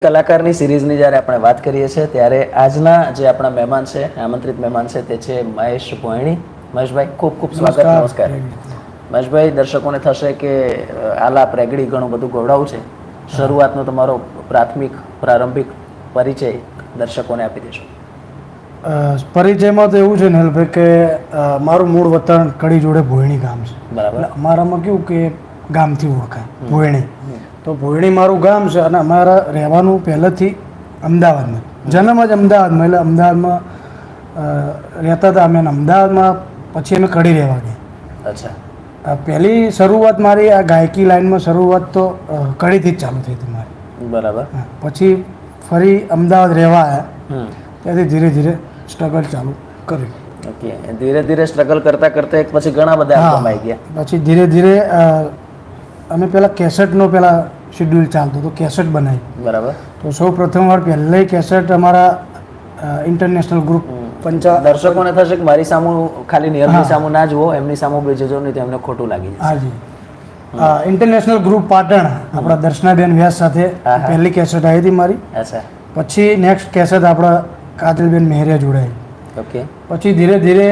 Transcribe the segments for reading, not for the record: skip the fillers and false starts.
કલાકારની સિરીઝની જ્યારે આપણે વાત કરીએ છીએ ત્યારે આજના જે આપણા મહેમાન છે આમંત્રિત મહેમાન છે તે છે મહેશ ભોયણી. મહેશભાઈ ખૂબ ખૂબ સ્વાગત. નમસ્કાર મહેશભાઈ. દર્શકોને થશે કે આલાપ રેગડી ઘણું બધું ગૌરવ છે. શરૂઆતનો તમારો પ્રારંભિક પરિચય દર્શકોને આપી દેશો. પરિચયમાં તો એવું છે નેહલભાઈ કે મારું મૂળ વતન કડી જોડે ભોયણી ગામ છે. બરાબર. અમારામાં કેવું કે ગામથી ઓળખાય ભોયણી, તો ભોયણી મારું ગામ છે અને અમારા રહેવાનું પહેલેથી અમદાવાદમાં, જન્મ જ અમદાવાદમાં, એટલે અમદાવાદમાં રહેતા હતા અમે. અમદાવાદમાં પછી અમે કડી રહેવા ગયા. અચ્છા. પહેલી શરૂઆત મારી આ ગાયકી લાઈનમાં શરૂઆત તો કડીથી જ ચાલુ થઈ હતી મારી. બરાબર. પછી ફરી અમદાવાદ રહેવા આવ્યા, ત્યાંથી ધીરે ધીરે સ્ટ્રગલ ચાલુ કર્યું. ઓકે. ધીરે ધીરે સ્ટ્રગલ કરતાં કરતાં એક પછી ઘણા બધા આલ્બમ આવી ગયા. પછી ધીરે ધીરે અમે પહેલાં કેસેટનો શેડ્યુલ ચાલતો હતો, કેસેટ બનાવી. બરાબર. તો સૌ પ્રથમવાર પહેલાં કેસેટ અમારા ઇન્ટરનેશનલ ગ્રુપ દર્શકોને થશે કે મારી સામું ખાલી નિયમની સામું ના જુઓ, એમની સામું બે જજો નહીં તો એમને ખોટું લાગી જશે. હાજી. ઇન્ટરનેશનલ ગ્રુપ પાટણ આપણા દર્શનાબેન વ્યાસ સાથે પહેલી કેસેટ આવી હતી મારી. અચ્છા. પછી નેક્સ્ટ કેસેટ આપણા કાજલબેન મહેરિયા જોડાઈ. ઓકે. પછી ધીરે ધીરે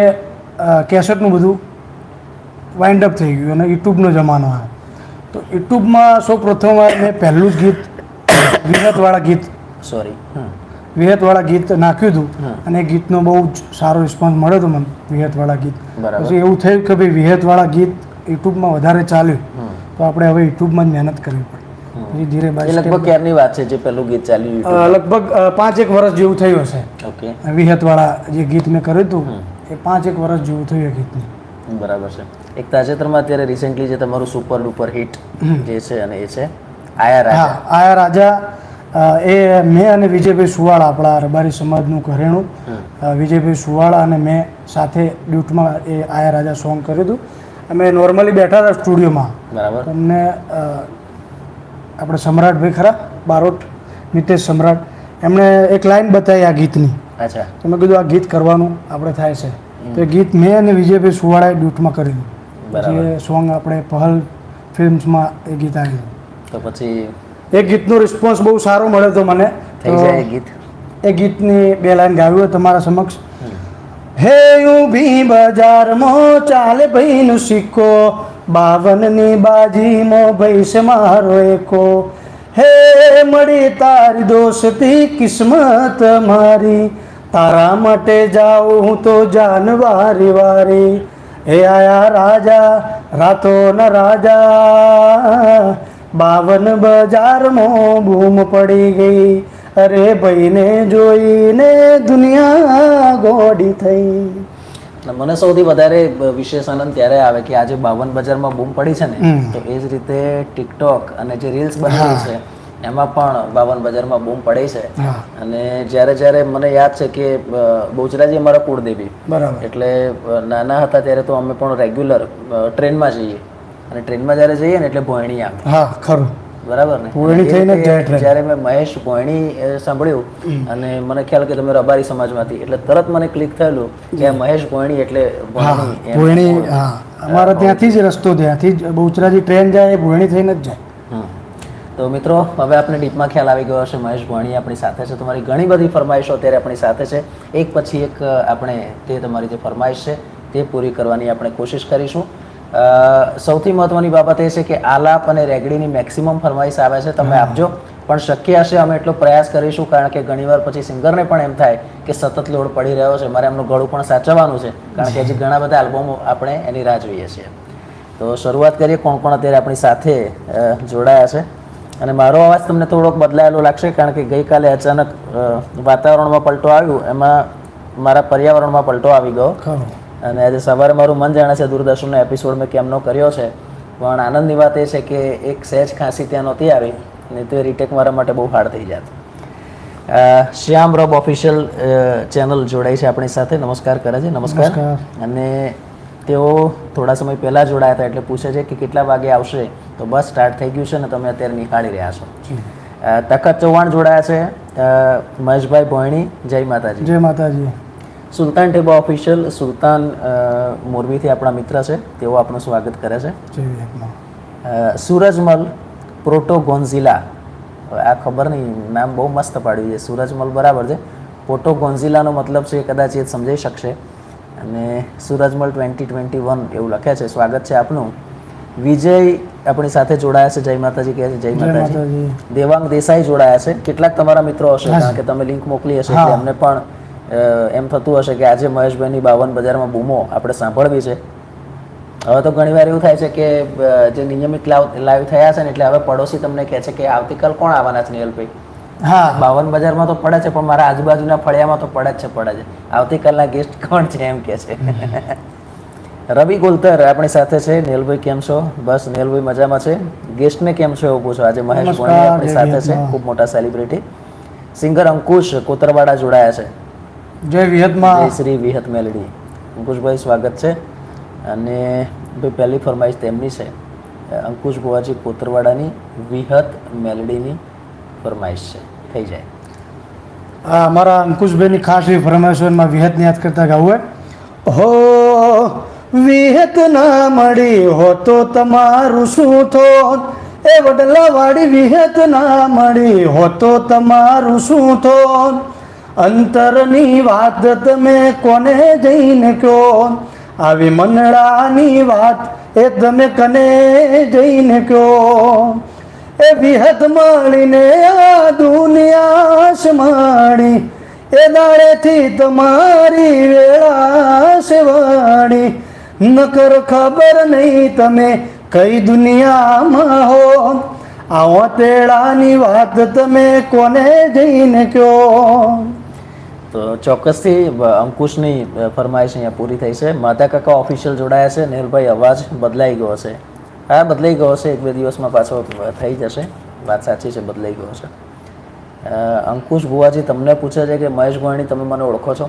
કેસેટનું બધું વાઇન્ડ અપ થઈ ગયું અને યુટ્યુબનો જમાનો આવ્યો. તો યુટ્યુબમાં સૌ પ્રથમવાર મેં પહેલું જ ગીત વિહતવાળા ગીત નાખ્યું હતું અને એ ગીતનો બહુ જ સારો રિસ્પોન્સ મળ્યો હતો મને, વિહતવાળા ગીત. પછી એવું થયું કે ભાઈ વિહતવાળા ગીત યુટ્યુબમાં વધારે ચાલ્યું તો આપણે હવે યુટ્યુબમાં જ મહેનત કરવી પડે. પછી ધીરે લગભગ ક્યારની વાત છે જે પહેલું ગીત ચાલ્યું? લગભગ 5-1 વર્ષ જેવું થયું હશે. ઓકે. વિહતવાળા જે ગીત મેં કર્યું હતું એ 5-1 વર્ષ જેવું થયું એ ગીતને. બરાબર છે. એક તાજેતરમાં અત્યારે રિસેન્ટલી જે તમારું સુપર ડુપર હિટ જે છે અને એ છે આયા રાજા. આયા રાજા એ મેં અને વિજયભાઈ સુવાળા, આપણા રબારી સમાજનું ઘરેણું, વિજયભાઈ સુવાળા અને મેં સાથે ડ્યુટમાં એ આયા રાજા સોંગ કર્યું હતું. અમે નોર્મલી બેઠા હતા સ્ટુડિયોમાં. બરાબર. અમને આપણે સમ્રાટભાઈ ખરા બારોટ, નિતેશ સમ્રાટ, એમણે એક લાઈન બતાવી આ ગીતની. અચ્છા. તો મેં કીધું આ ગીત કરવાનું આપણે થાય છે. તો એ ગીત મેં અને વિજયભાઈ સુવાળાએ ડ્યુટમાં કર્યું. પછી એ સોંગ આપણે પહલ ફિલ્મ્સમાં એ ગીત આવ્યું. તો પછી એ ગીતનો રિસ્પોન્સ બહુ સારો મળ્યો હતો મને. થઈ જાય ગીત. એ ગીતની 2 લાઈન ગાવ્યું તમારા સમક્ષ. હે ઊભી બજારમાં ચાલે ભાઈનો સિક્કો, 52ની બાજીમાં ભાઈ છે મારો એકો. હે મળી તારી દોસ્તી કિસ્મત મારી, તારા માટે જાઉં હું તો જાન વારી વારી. હે આયા રાજા રાતોના રાજા, 52 બજારમાં બૂમ પડી ગઈ, અરે ભાઈને જોઈને દુનિયા ગોડી થઈ. મને સૌથી વધારે વિશેષ આનંદ ત્યારે આવે કે આજે 52 બજારમાં બૂમ પડી છે ને, તો એ જ રીતે ટિકટોક અને જે રીલ્સ બની છે એમાં પણ 52 બજારમાં બૂમ પડી છે. અને જ્યારે મને યાદ છે કે બહુચરાજી અમારા કુળદેવી, બરાબર, એટલે નાના હતા ત્યારે તો અમે પણ રેગ્યુલર ટ્રેનમાં જઈએ અને ટ્રેનમાં જ્યારે જઈએ ને એટલે ભોયણી આવે. હા ખરું. બરાબર ને. જ્યારે મેં મહેશ ભોયણી સાંભળ્યું અને મને ખ્યાલ કે તમે રબારી સમાજમાંથી, એટલે તરત મને ક્લિક થયેલું કે મહેશ ભોયણી એટલે ભોયણી. હા, અમારા ત્યાંથી જ રસ્તો, ત્યાંથી જ બહુચરાજી ટ્રેન જાય એ ભોયણી થઈને જ જાય. તો મિત્રો, હવે આપણે ડીપમાં ખ્યાલ આવી ગયો હશે. મહેશ ભોયણી આપણી સાથે છે. તમારી ઘણી બધી ફરમાઈશો અત્યારે આપણી સાથે છે. એક પછી એક આપણે તે તમારી જે ફરમાઈશ છે તે પૂરી કરવાની આપણે કોશિશ કરીશું. સૌથી મહત્વની બાબત એ છે કે આલાપ અને રેગડીની મેક્સિમમ ફરમાઈશ આવે છે, તમે આપજો. પણ શક્ય હશે અમે એટલો પ્રયાસ કરીશું, કારણ કે ઘણીવાર પછી સિંગરને પણ એમ થાય કે સતત લોડ પડી રહ્યો છે, મારે એમનું ગળું પણ સાચવવાનું છે, કારણ કે હજી ઘણા બધા આલ્બમો આપણે એની રાહ જોઈએ છીએ. તો શરૂઆત કરીએ. કોણ કોણ અત્યારે આપણી સાથે જોડાયા છે? અને મારો અવાજ તમને થોડોક બદલાયેલો લાગશે, કારણ કે ગઈકાલે અચાનક વાતાવરણમાં પલટો આવ્યું, એમાં મારા પર્યાવરણમાં પલટો આવી ગયો. અને આજે સવારે મારું મન જાણે છે દૂરદર્શનનો એપિસોડ મેં કેમનો કર્યો છે, પણ આનંદની વાત એ છે કે એક સહેજ ખાંસી ત્યાં નહોતી આવી, નહીં તો એ રીટેક મારા માટે બહુ હાર્ડ થઈ જાત. શ્યામ રબ ઓફિશિયલ ચેનલ જોડાઈ છે આપણી સાથે. નમસ્કાર કરે છે. નમસ્કાર. અને તેઓ થોડા સમય પહેલાં જોડાયા હતા, એટલે પૂછે છે કે કેટલા વાગે આવશે? તો બસ સ્ટાર્ટ થઈ ગયું છે ને તમે અત્યારે નિહાળી રહ્યા છો. તખત ચૌહાણ જોડાયા છે. મહેશભાઈ ભોયણી, જય માતાજી. જય માતાજી. સુલતાન ટેબા ઓફિશિયલ, સુલતાન મોરબીથી આપણા મિત્ર છે, તેઓ આપનું સ્વાગત કરે છે. સૂરજમલ પ્રોટો ગોન્ઝિલા હવે આ ખબર નહીં, નામ બહુ મસ્ત પાડ્યું છે, સૂરજમલ બરાબર છે. પોટો ગોન્ઝિલાનો મતલબ છે કદાચ એ સમજાઈ શકશે. અને સૂરજમલ 2021 એવું લખે છે. સ્વાગત છે આપનું. વિજય આપણી સાથે જોડાયા છે. જય માતાજી કહે છે. જય માતાજી. દેવાંગ દેસાઈ જોડાયા છે. કેટલાક તમારા મિત્રો હશે, કારણ કે તમે લિંક મોકલી હશે એટલે અમને પણ એમ થતું હશે કે આજે મહેશભાઈની 52 બજારમાં બૂમો આપણે સાંભળવી છે. હવે તો ઘણીવાર એવું થાય છે કે જે નિયમિત લાઈવ થયા છે ને એટલે હવે પડોશી તમને કહે છે કે આવતીકાલ કોણ આવવાના છે નિયલભાઈ. હા, 52 બજારમાં તો પડે છે, પણ મારા આજુબાજુના ફળિયામાં તો પડે છે. આવતીકાલના ગેસ્ટ કોણ છે એમ કે છે. રવિ ગોલતર આપણી સાથે છે. નિયલભાઈ કેમ છો? બસ નિયલભાઈ મજામાં છે. ગેસ્ટને કેમ છો એવું પૂછો. આજે મહેશ ભોણી આપણી સાથે છે, ખૂબ મોટા સેલિબ્રિટી. સિંગર અંકુશ કોતરવાડા જોડાયા છે. જય વિહતમાં. જય શ્રી વિહત મેલડી. અંકુશભાઈ સ્વાગત છે. અને ભાઈ પહેલી ફરમાઈશ તેમની છે, અંકુશ ગોવાજી કોતરવાડાની વિહત મેલડીની ફરમાઈશ છે. થઈ જાય. હા, અમારા અંકુશભાઈની ખાસ એવી ફરમાઈશ હોય, એમાં વિહતને યાદ કરતા ગાવું હો. વિહત ના મળી હો તો તમારું શું થોત, એ વડલાવાળી વિહત ના મળી હો તો તમારું શું થોત. અંતરની વાત તમે કોને જઈને કહો, આવી મનડાની વાત એ તમે કને જઈને કહો. એ વિહત મળીને આ દુનિયા માણી, એ દાડેથી તમારી વેળા સેવાણી. નકર ખબર નહીં તમે કઈ દુનિયામાં હો, આવો તેડાની વાત તમે કોને જઈને કહો. તો ચોક્કસથી અંકુશની ફરમાઈશ અહીંયા પૂરી થઈ છે. માતા કાકા ઓફિશિયલ જોડાયા છે. નેહલભાઈ અવાજ બદલાઈ ગયો છે. હા, બદલાઈ ગયો છે. 1-2 દિવસમાં પાછો થઈ જશે. વાત સાચી છે, બદલાઈ ગયો છે. અંકુશ બુવાજી તમને પૂછે છે કે મહેશ ગોહિણી તમે મને ઓળખો છો?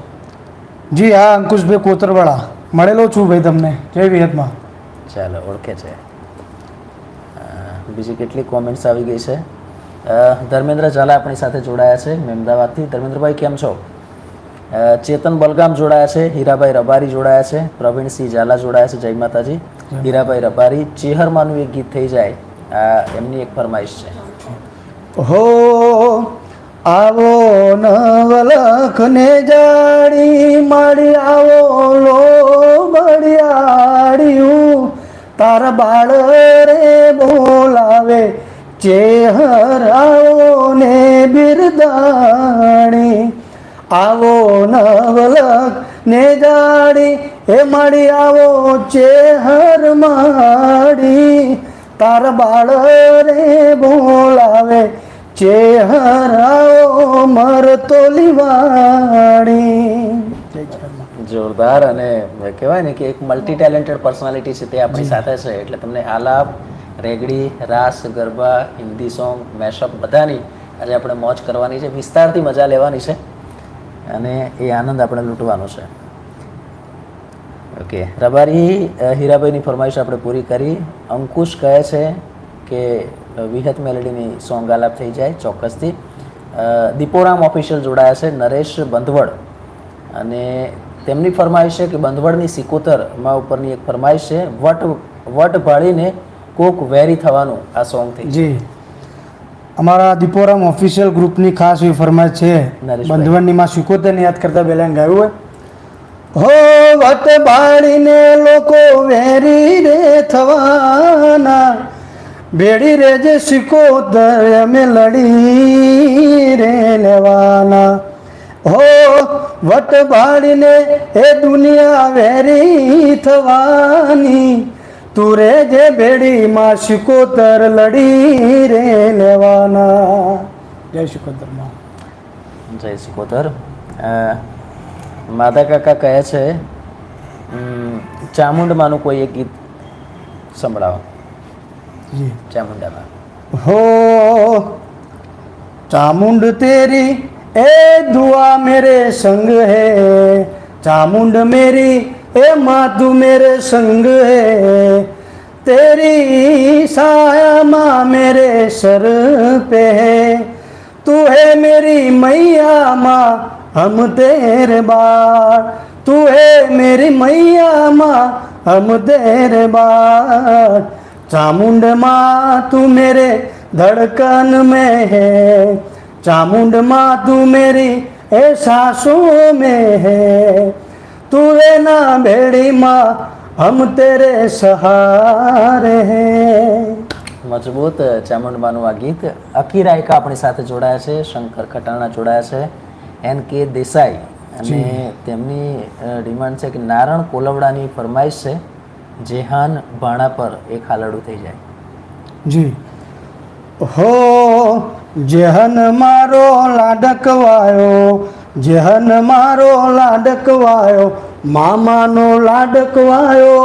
જી હા, અંકુશભાઈ કોતરવાડા મળેલો છું ભાઈ તમને. જય વિહતમાં. ચાલો, ઓળખે છે. બીજી કેટલી કોમેન્ટ્સ આવી ગઈ છે. ધર્મેન્દ્ર ઝાલા આપણી સાથે જોડાયા છે અમદાવાદથી. ધર્મેન્દ્રભાઈ કેમ છો? ચેતન બલગામ જોડાયા છે. હીરાભાઈ રબારી જોડાયા છે. પ્રવીણસિંહ ઝાલા જોડાયા છે. જય માતાજી. હીરાભાઈ રબારી ચેહરમાંનું એક ગીત થઈ જાય, આ એમની એક ફરમાઈશ છે. હો આવો નવલખને જાડી માડી, આવો લો બળિયાડિયું, તારા બાળ રે બોલાવે ચેહર આવો ને બિરદાણી. આવો નવલખ ને જાડી હે માડી, આવો ચેહર માડી, તારા બાળ રે બોલાવે ચેહર આવો મરતો લીવાણી. જોરદાર. અને કહેવાય ને કે એક મલ્ટી ટેલેન્ટેડ પર્સનાલિટી છે તે આપણી સાથે છે. એટલે તમને આલાપ, રેગડી, રાસ, ગરબા, હિન્દી સોંગ, મેશઅપ બધાની આજે આપણે મોજ કરવાની છે. વિસ્તારથી મજા લેવાની છે અને એ આનંદ આપણે લૂંટવાનો છે. ઓકે, રબારી હીરાભાઈની ફરમાઈશ આપણે પૂરી કરી. અંકુશ કહે છે કે વિહત મેલેડીની સોંગ આલાપ થઈ જાય ચોક્કસથી. દીપોરામ ઓફિશિયલ જોડાયા છે. નરેશ બંધવડ, અને તેમની ફરમાઈશ છે કે બંધવડની સિકોતરમાં ઉપરની એક ફરમાઈશ છે, વટ ભાળીને કોક વેરી થવાનું આ સોંગથી. જી, અમારા દીપોરામ ઓફિશિયલ ગ્રુપની ખાસ એવી ફરમાઈશ છે. બંધવડની માં સિકોતરને યાદ કરતા પહેલા ગાયું હોય, હો વટ ભાળીને લોકો વેરી રે થવાના, ભેડી રે જે સિકોતર અમે લડી રે લેવાના. હો વટ ભાળીને એ દુનિયા વેરી થવાની, તું રે જે ભેડીમાં સિકોતર લડી રે લેવાના. જય સિકોતરમાં. જય સિકોતર. માધા કાકા કહે છે ચામુંડમાંનું કોઈ એક ગીત સંભળાવો. ચામુંડામાં. હો ચામુંડ તેરી ए दुआ मेरे संग है, चामुंड मेरी ए माँ तू मेरे संग है, तेरी साया माँ मेरे सर पे है, तू है मेरी मैया माँ हम तेरे बार, तू है मेरी मैया माँ हम तेरे बार, चामुंड माँ तू मेरे धड़कन में है, चामुंड माँ तू मेरी ए सांसों में है, तू है ना भेड़ी माँ हम तेरे सहारे हैं. મજબૂત ચામુંડમાનું આ ગીત. અકી રાયકા આપણી સાથે જોડાયા છે, શંકર ખટાણા જોડાયા છે, NK દેસાઈ, અને તેમની ડિમાન્ડ છે કે નારણ કોલવડાની ફરમાઈશ છે, જેહાન ભાણા પર એક હાલડું થઈ જાય. જી. હો જેહન મારો લાડકવાયો, જેહન મારો લાડકવાયો, મામાનો લાડકવાયો,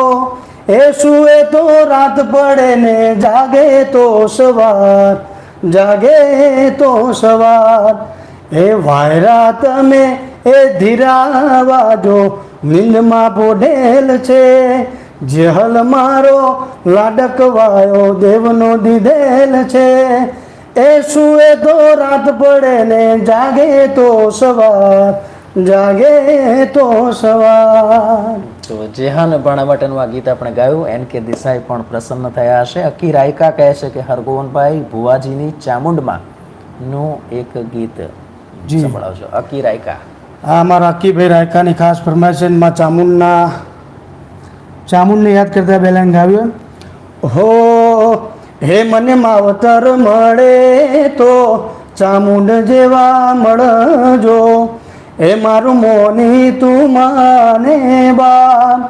એ સુએ તો રાત પડે ને જાગે તો સવાર, જાગે તો સવાર. એ વાયરા તમે એ ધીરા વાજો, નીંદમાં બોઢેલ છે, જેહલ મારો લાડકવાયો, દેવનો દીધેલ છે, એ સુએ તો રાત પડે ને જાગે તો સવાર, જાગે તો સવાર. તો જેહાન ભાણા માટેનું આ ગીત આપણે ગાયું. NK દેસાઈ પણ પ્રસન્ન થયા હશે. અકી રાયકા કહે છે કે હરગોવનભાઈ ભુવાજીની ચામુંડમાં નું એક ગીત સંભળાવજો. અકી રાયકા. આ અમારા અક્કીભાઈ રાયકાની ખાસ ફરમાઈશ છે. માં ચામુંડને યાદ કરતા પહેલાં ગાવ્યું. હો હે મને માવતર મળે તો ચામુંડ જેવા મળજો, હે મારું મોની તું માને બાપ,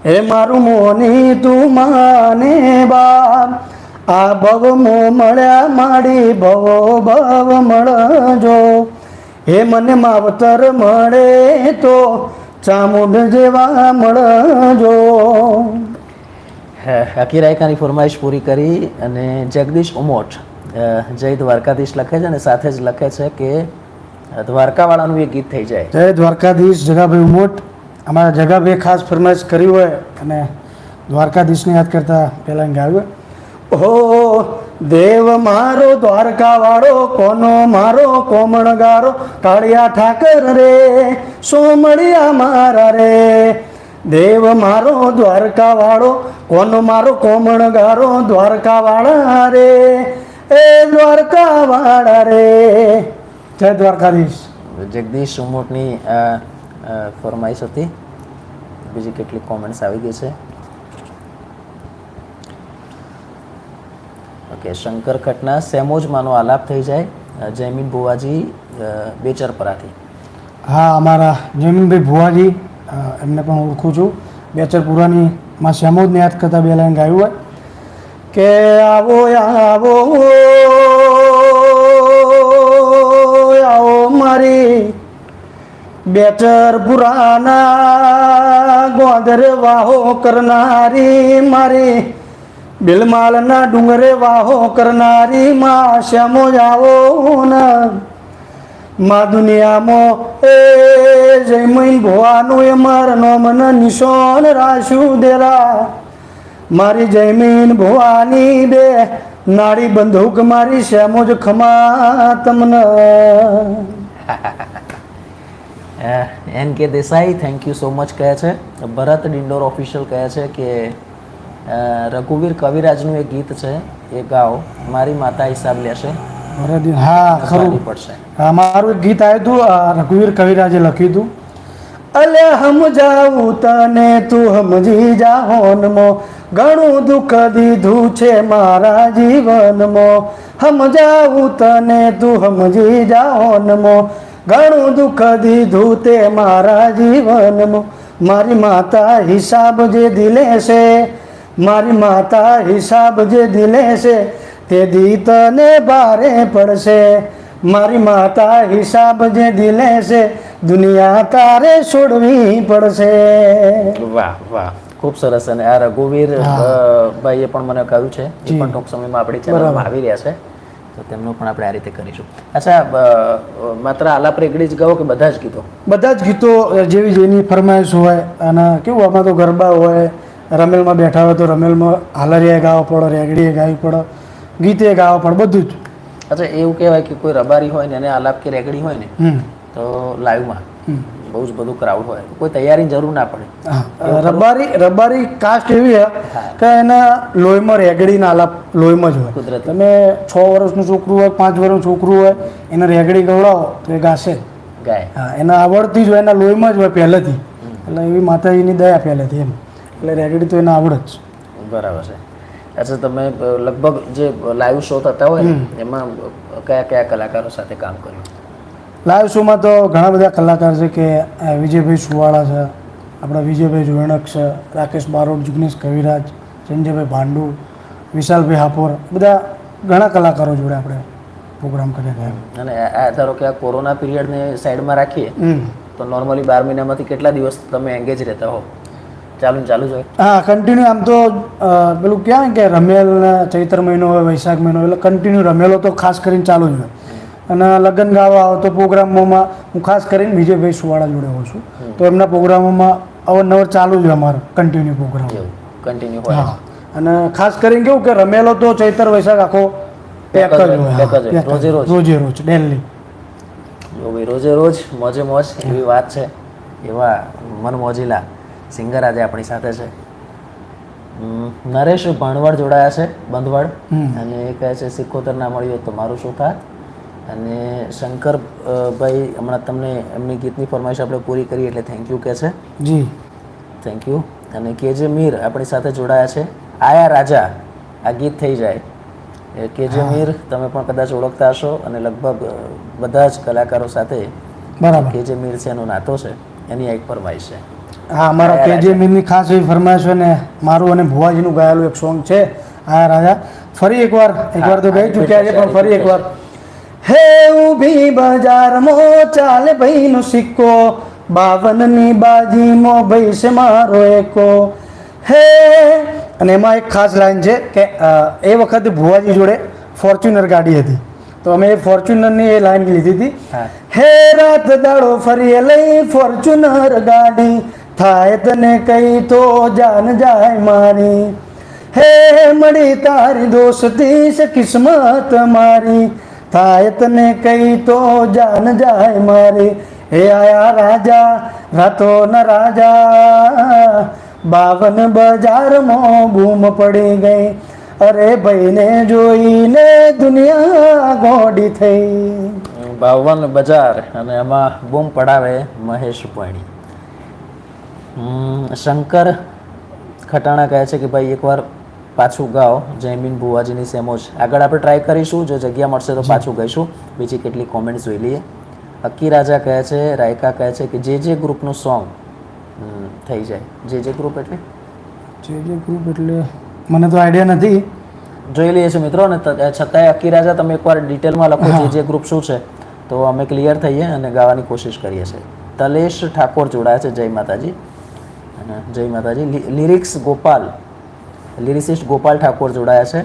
હે મારું મોની તું માને બાપ. આ ભવ મો મળ્યા માડી ભવો ભવ મળજો, હે મને માવતર મળે તો ચામુંડ જેવા મળજો. અકી રાયકાની ફરમાઈશ પૂરી કરી. અને જગદીશ ઉમોટ જય દ્વારકાધીશ લખે છે, અને સાથે જ લખે છે કે દ્વારકાવાળાનું એક ગીત થઈ જાય. જય દ્વારકાધીશ જગાભાઈ ઉમોટ. અમારા જગાભાઈ ખાસ ફરમાઈશ કરી હોય અને દ્વારકાધીશને યાદ કરતા પહેલાં ગાવ્યું. હો દેવ મારો દ્વારકાવાળો, કોનો મારો કોમણગારો, કાળિયા ઠાકર રે સોમળિયા મારા રે. દેવ મારો દ્વારકાવાળો, કોનો મારો કોમણગારો, દ્વારકાવાળા રે એ દ્વારકાવાળા રે. જય દ્વારકાધીશ. જગદીશ ઉમોટની ફરમાઈશ હતી. બીજી કેટલીક કોમેન્ટ્સ આવી ગઈ છે. ઓકે, શંકર ખટના સેમોજમાંનો આલાપ થઈ જાય. જયમીન ભુવાજી બેચરપરાથી. હા, અમારા જમીનભાઈ ભુવાજી, એમને પણ ઓળખું છું. બેચરપુરાની માં શેમોદને યાદ કરતા બે લાઈન ગાયું હોય કે આવો આવો આવો મારી બેચરપુરાના ગોંદર વાહો કરનારી, મારી બિલમાલના ડુંગરે વાહો કરનારી માં શ્યામો જાવો ને માં દુનિયામાં એ જયમૈન ભુવાનું એ મારનો મને નિશાન રાશું દેરા. મારી જયમીન ભુવાની બે નાડી બંદૂક મારી શ્યામો જ ખમા તમને. NK Desai thank you so much કહે છે. ભરત ડિંડોર ઓફિશિયલ કહે છે કે રઘુવીર કવિરાજનું એક ગીત છે એ ગાઓ, મારી માતા હિસાબ લેશે. હા ખરું પડશે. મારું ગીત આવ્યું હતું, રઘુવીર કવિરાજે લખ્યું હતું. અલે સમજાવું તને તું સમજી જા હોનમાં, ઘણું દુઃખ દીધું છે મારા જીવનમાં. સમજાવું તને તું સમજી જા હોનમાં, ઘણું દુઃખ દીધું તે મારા જીવનમાં. મારી માતા હિસાબ જે દિલે છે, મારી માતા હિસાબ જે દિલે છે, તે દી તને ભારે પડશે. મારી માતા હિસાબ જે દિલે છે, દુનિયા તારે છોડવી પડશે. વાહ વાહ, ખૂબ સરસ. અને આ રઘુવીર ભાઈએ પણ મને કહ્યું છે, એ પણ ટૂંક સમયમાં આપણી ચેનલમાં આવી રહ્યા છે, તો તેમનું પણ આપણે આ રીતે કરીશું. અચ્છા, માત્ર આલાપ રેગડી જ ગાઓ કે બધા જ ગીતો? બધા જ ગીતો જેવી જેની ફરમાઈશ હોય. અને કેવું આમાં તો ગરબા હોય, રમેલમાં બેઠા હોય તો રમેલમાં હાલરિયા ગાવા પડે, રેગડીએ ગાવી પડે, ગીતે ગાવા પડે, બધું જ. અચ્છા, એવું કહેવાય કે કોઈ રબારી હોય ને એને આલાપ કે રેગડી હોય ને તો લાઈવમાં બહુ જ બધું ક્રાઉડ હોય કોઈ તૈયારીની જરૂર ના પડે. રબારી કાસ્ટ એવી છે કે એના લોહીમાં રેગડી નાલા લોહીમાં જ હોય. કુદરતી. તમે 6 વર્ષનું છોકરું હોય 5 વર્ષનું છોકરું હોય એને રેગડી ગવડાવો તો એ ગાશે. ગાય. હા, એના આવડતી જ હોય, એના લોહીમાં જ હોય પહેલેથી. એટલે એવી માતાજીની દયા પહેલેથી એમ. એટલે રેગડી તો એને આવડે જ. બરાબર છે. અચ્છા, તમે લગભગ જે લાઈવ શો થતા હોય એમાં કયા કયા કલાકારો સાથે કામ કર્યું? લાઈવ શોમાં તો ઘણા બધા કલાકાર છે કે વિજયભાઈ સુવાળા છે, આપણા વિજયભાઈ જોયણક છે, રાકેશ બારોટ, જિગ્નેશ કવિરાજ, સંજયભાઈ ભાંડુ, વિશાલભાઈ હાપોર, બધા ઘણા કલાકારો જોડે આપણે પ્રોગ્રામ કર્યા હતા. અને આ ધારો કે આ કોરોના પિરિયડને સાઈડમાં રાખીએ તો નોર્મલી 12 મહિનામાંથી કેટલા દિવસ તમે એંગેજ રહેતા હો? ચાલુ જ હોય? હા, કન્ટિન્યુ. આમ તો પેલું કહેવાય કે રમેલ ચૈત્ર મહિનો હોય, વૈશાખ મહિનો, એટલે કન્ટિન્યુ રમેલો તો ખાસ કરીને ચાલુ જ હોય. અને લગ્ન ગાવા આવો તો પ્રોગ્રામોમાં હું ખાસ કરીને વિજયભાઈ સુવાળા જોડે હોઉં છું, તો એમના પ્રોગ્રામોમાં અવારનવાર ચાલુ જ હોય અમારો કન્ટિન્યુ પ્રોગ્રામ. કન્ટિન્યુ હોય. હા, અને ખાસ કરીને કેવું કે રમેલો તો ચૈત્ર વૈશાખ આખો પેક જ હોય, રોજે રોજ ડેલી. જો ભાઈ રોજે રોજ મોજે મોજ એવી વાત છે. એવા મનમોજીલા સિંગર આજે આપણી સાથે છે. નરેશ ભાણવડ જોડાયા છે, બંધવાડ, અને એ કહે છે 71 ના મળ્યું તો મારું શું થાય. અને શંકર ભાઈ હમણાં તમને એમની ગીતની ફરમાઈશ આપણે પૂરી કરી એટલે થેન્ક યુ કહે છે. જી, થેન્ક યુ. અને કેજે મીર આપણી સાથે જોડાયા છે. આયા રાજા આ ગીત થઈ જાય. કેજે મીર તમે પણ કદાચ ઓળખતા હશો, અને લગભગ બધા જ કલાકારો સાથે બરાબર કેજે મીર છે એનો નાતો છે, એની એક ફરમાઈશ છે. હા, અમારા કેજે મીરની ખાસ એવી ફરમાઈશ છે ને, મારું અને ભુવાજીનું ગાયેલું એક સોંગ છે આયા રાજા. ફરી એકવાર તો ગઈ ચૂક્યા છે, પણ ફરી એકવાર. હે ઊભી બજારમાં ચાલે ભાઈનો સિક્કો, 52ની બાજીમાં ભાઈ છે મારો એકો. હે, અને એમાં એક ખાસ લાઈન છે કે એ વખતે ભુવાજી જોડે ફોર્ચ્યુનર ગાડી હતી, તો અમે એ ફોર્ચ્યુનરની એ લાઈન લીધી હતી. હે રાત દાડો ફરી લઈ ફોર્ચ્યુનર ગાડી, થાય તને કઈ તો જાન જાય મારી. હે મળી તારી દોસ્તી છે કિસ્મત મારી, થાય તને કઈ તો જાન જાય મારી. હે આયા રાજા રાતો ન રાજા, 52 બજારમાં બૂમ પડી ગઈ, અરે ભાઈને જોઈને દુનિયા ગોડી થઈ. 52 બજાર, અને એમાં બૂમ પડાવે મહેશ ભણી. શંકર ખટાણા કહે છે કે ભાઈ એકવાર પાછું ગાઓ જયમીન ભુવાજીની સેમોજ. આગળ આપણે ટ્રાય કરીશું, જો જગ્યા મળશે તો પાછું ગાઈશું. બીજી કેટલી કોમેન્ટ્સ જોઈ લઈએ. અક્કી રાજા કહે છે, રાયકા કહે છે કે જે ગ્રુપનું સોંગ થઈ જાય. જે ગ્રુપ એટલે ગ્રુપ એટલે મને તો આઈડિયા નથી. જોઈ લઈએ છીએ મિત્રો, અને છતાંય અક્કી રાજા તમે એકવાર ડિટેલમાં લખો જે ગ્રુપ શું છે, તો અમે ક્લિયર થઈએ અને ગાવાની કોશિશ કરીએ છીએ. તલેશ ઠાકોર જોડાયા છે, જય માતાજી. અને જય માતાજી. લિરિસિસ્ટ ગોપાલ ઠાકોર જોડાયા છે,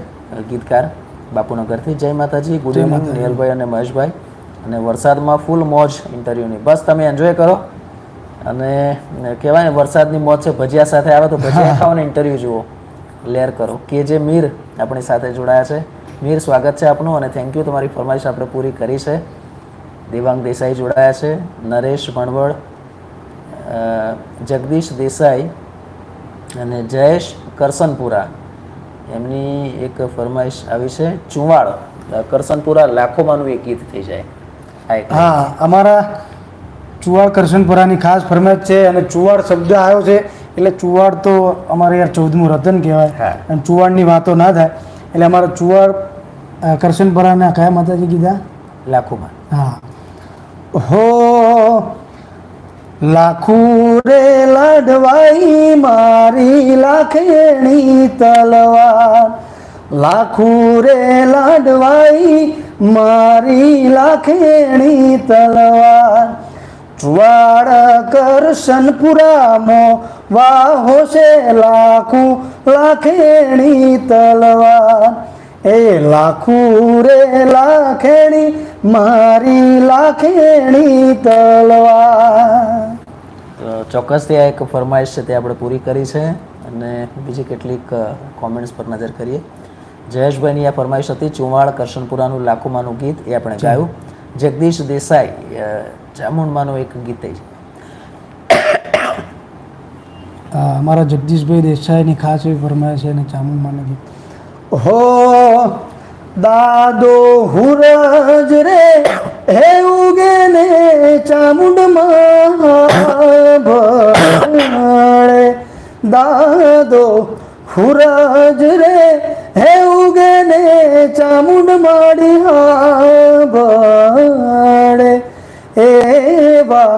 ગીતકાર બાપુનગરથી. જય માતાજી. ગુડ ઇવનિંગ નિયલભાઈ અને મહેશભાઈ. અને વરસાદમાં ફૂલ મોજ ઇન્ટરવ્યૂની, બસ તમે એન્જોય કરો. અને કહેવાય ને વરસાદની મોજ છે, ભજીયા સાથે આવે તો ભજીયા ખાઓ ને ઇન્ટરવ્યૂ જુઓ, લેર કરો. કેજે મીર આપણી સાથે જોડાયા છે. મીર, સ્વાગત છે આપનું, અને થેન્ક યુ, તમારી ફરમાઈશ આપણે પૂરી કરી છે. દેવાંગ દેસાઈ જોડાયા છે. નરેશ ભણવડ, જગદીશ દેસાઈ અને જયેશ કરસનપુરા, એમની એક ફરમાઈશ આવી છે. ચુવાડ કરસનપુરા લાખોમાંનું એક ગીત થઈ જાય. હા, અમારા ચુવાડ કરસનપુરાની ખાસ ફરમાઈશ છે. અને ચુવાડ શબ્દ આવ્યો છે એટલે ચુવાડ તો અમારે યાર 14મું રતન કહેવાય, અને ચુવાડની વાતો ના થાય એટલે અમારા ચુવાડ કરસનપુરાના કયા માતાજી કીધા? લાખોમાં. હા. હો લાખું રે લાડવાઈ મારી લાખેણી તલવાર, લાખું રે લાડવાઈ મારી લાખેણી તલવાર, ચુવાડ કરસનપુરામાં વાહો છે લાખું લાખેણી તલવાર, એ લાખું રે લાખેણી મારી લાખેણી તલવાર. તો ચોક્કસથી આ એક ફરમાઈશ છે તે આપણે પૂરી કરી છે. અને બીજી કેટલીક કોમેન્ટ્સ પર નજર કરીએ. જયેશભાઈની આ ફરમાઈશ હતી, ચુવાડ કરશનપુરાનું લાખોમાંનું ગીત, એ આપણે ગાયું. જગદીશ દેસાઈ, ચામુંડમાંનું એક ગીત થઈ. અમારા જગદીશભાઈ દેસાઈની ખાસ એવી ફરમાય છે અને ચામુંડાનું ગીત હો દાદો હુરજ રે હે ઉગે ને ચામુંડમાં ભળે દાદો હુરજ રે હે ઉગે ને ચામુંડ માડી ભળે એવા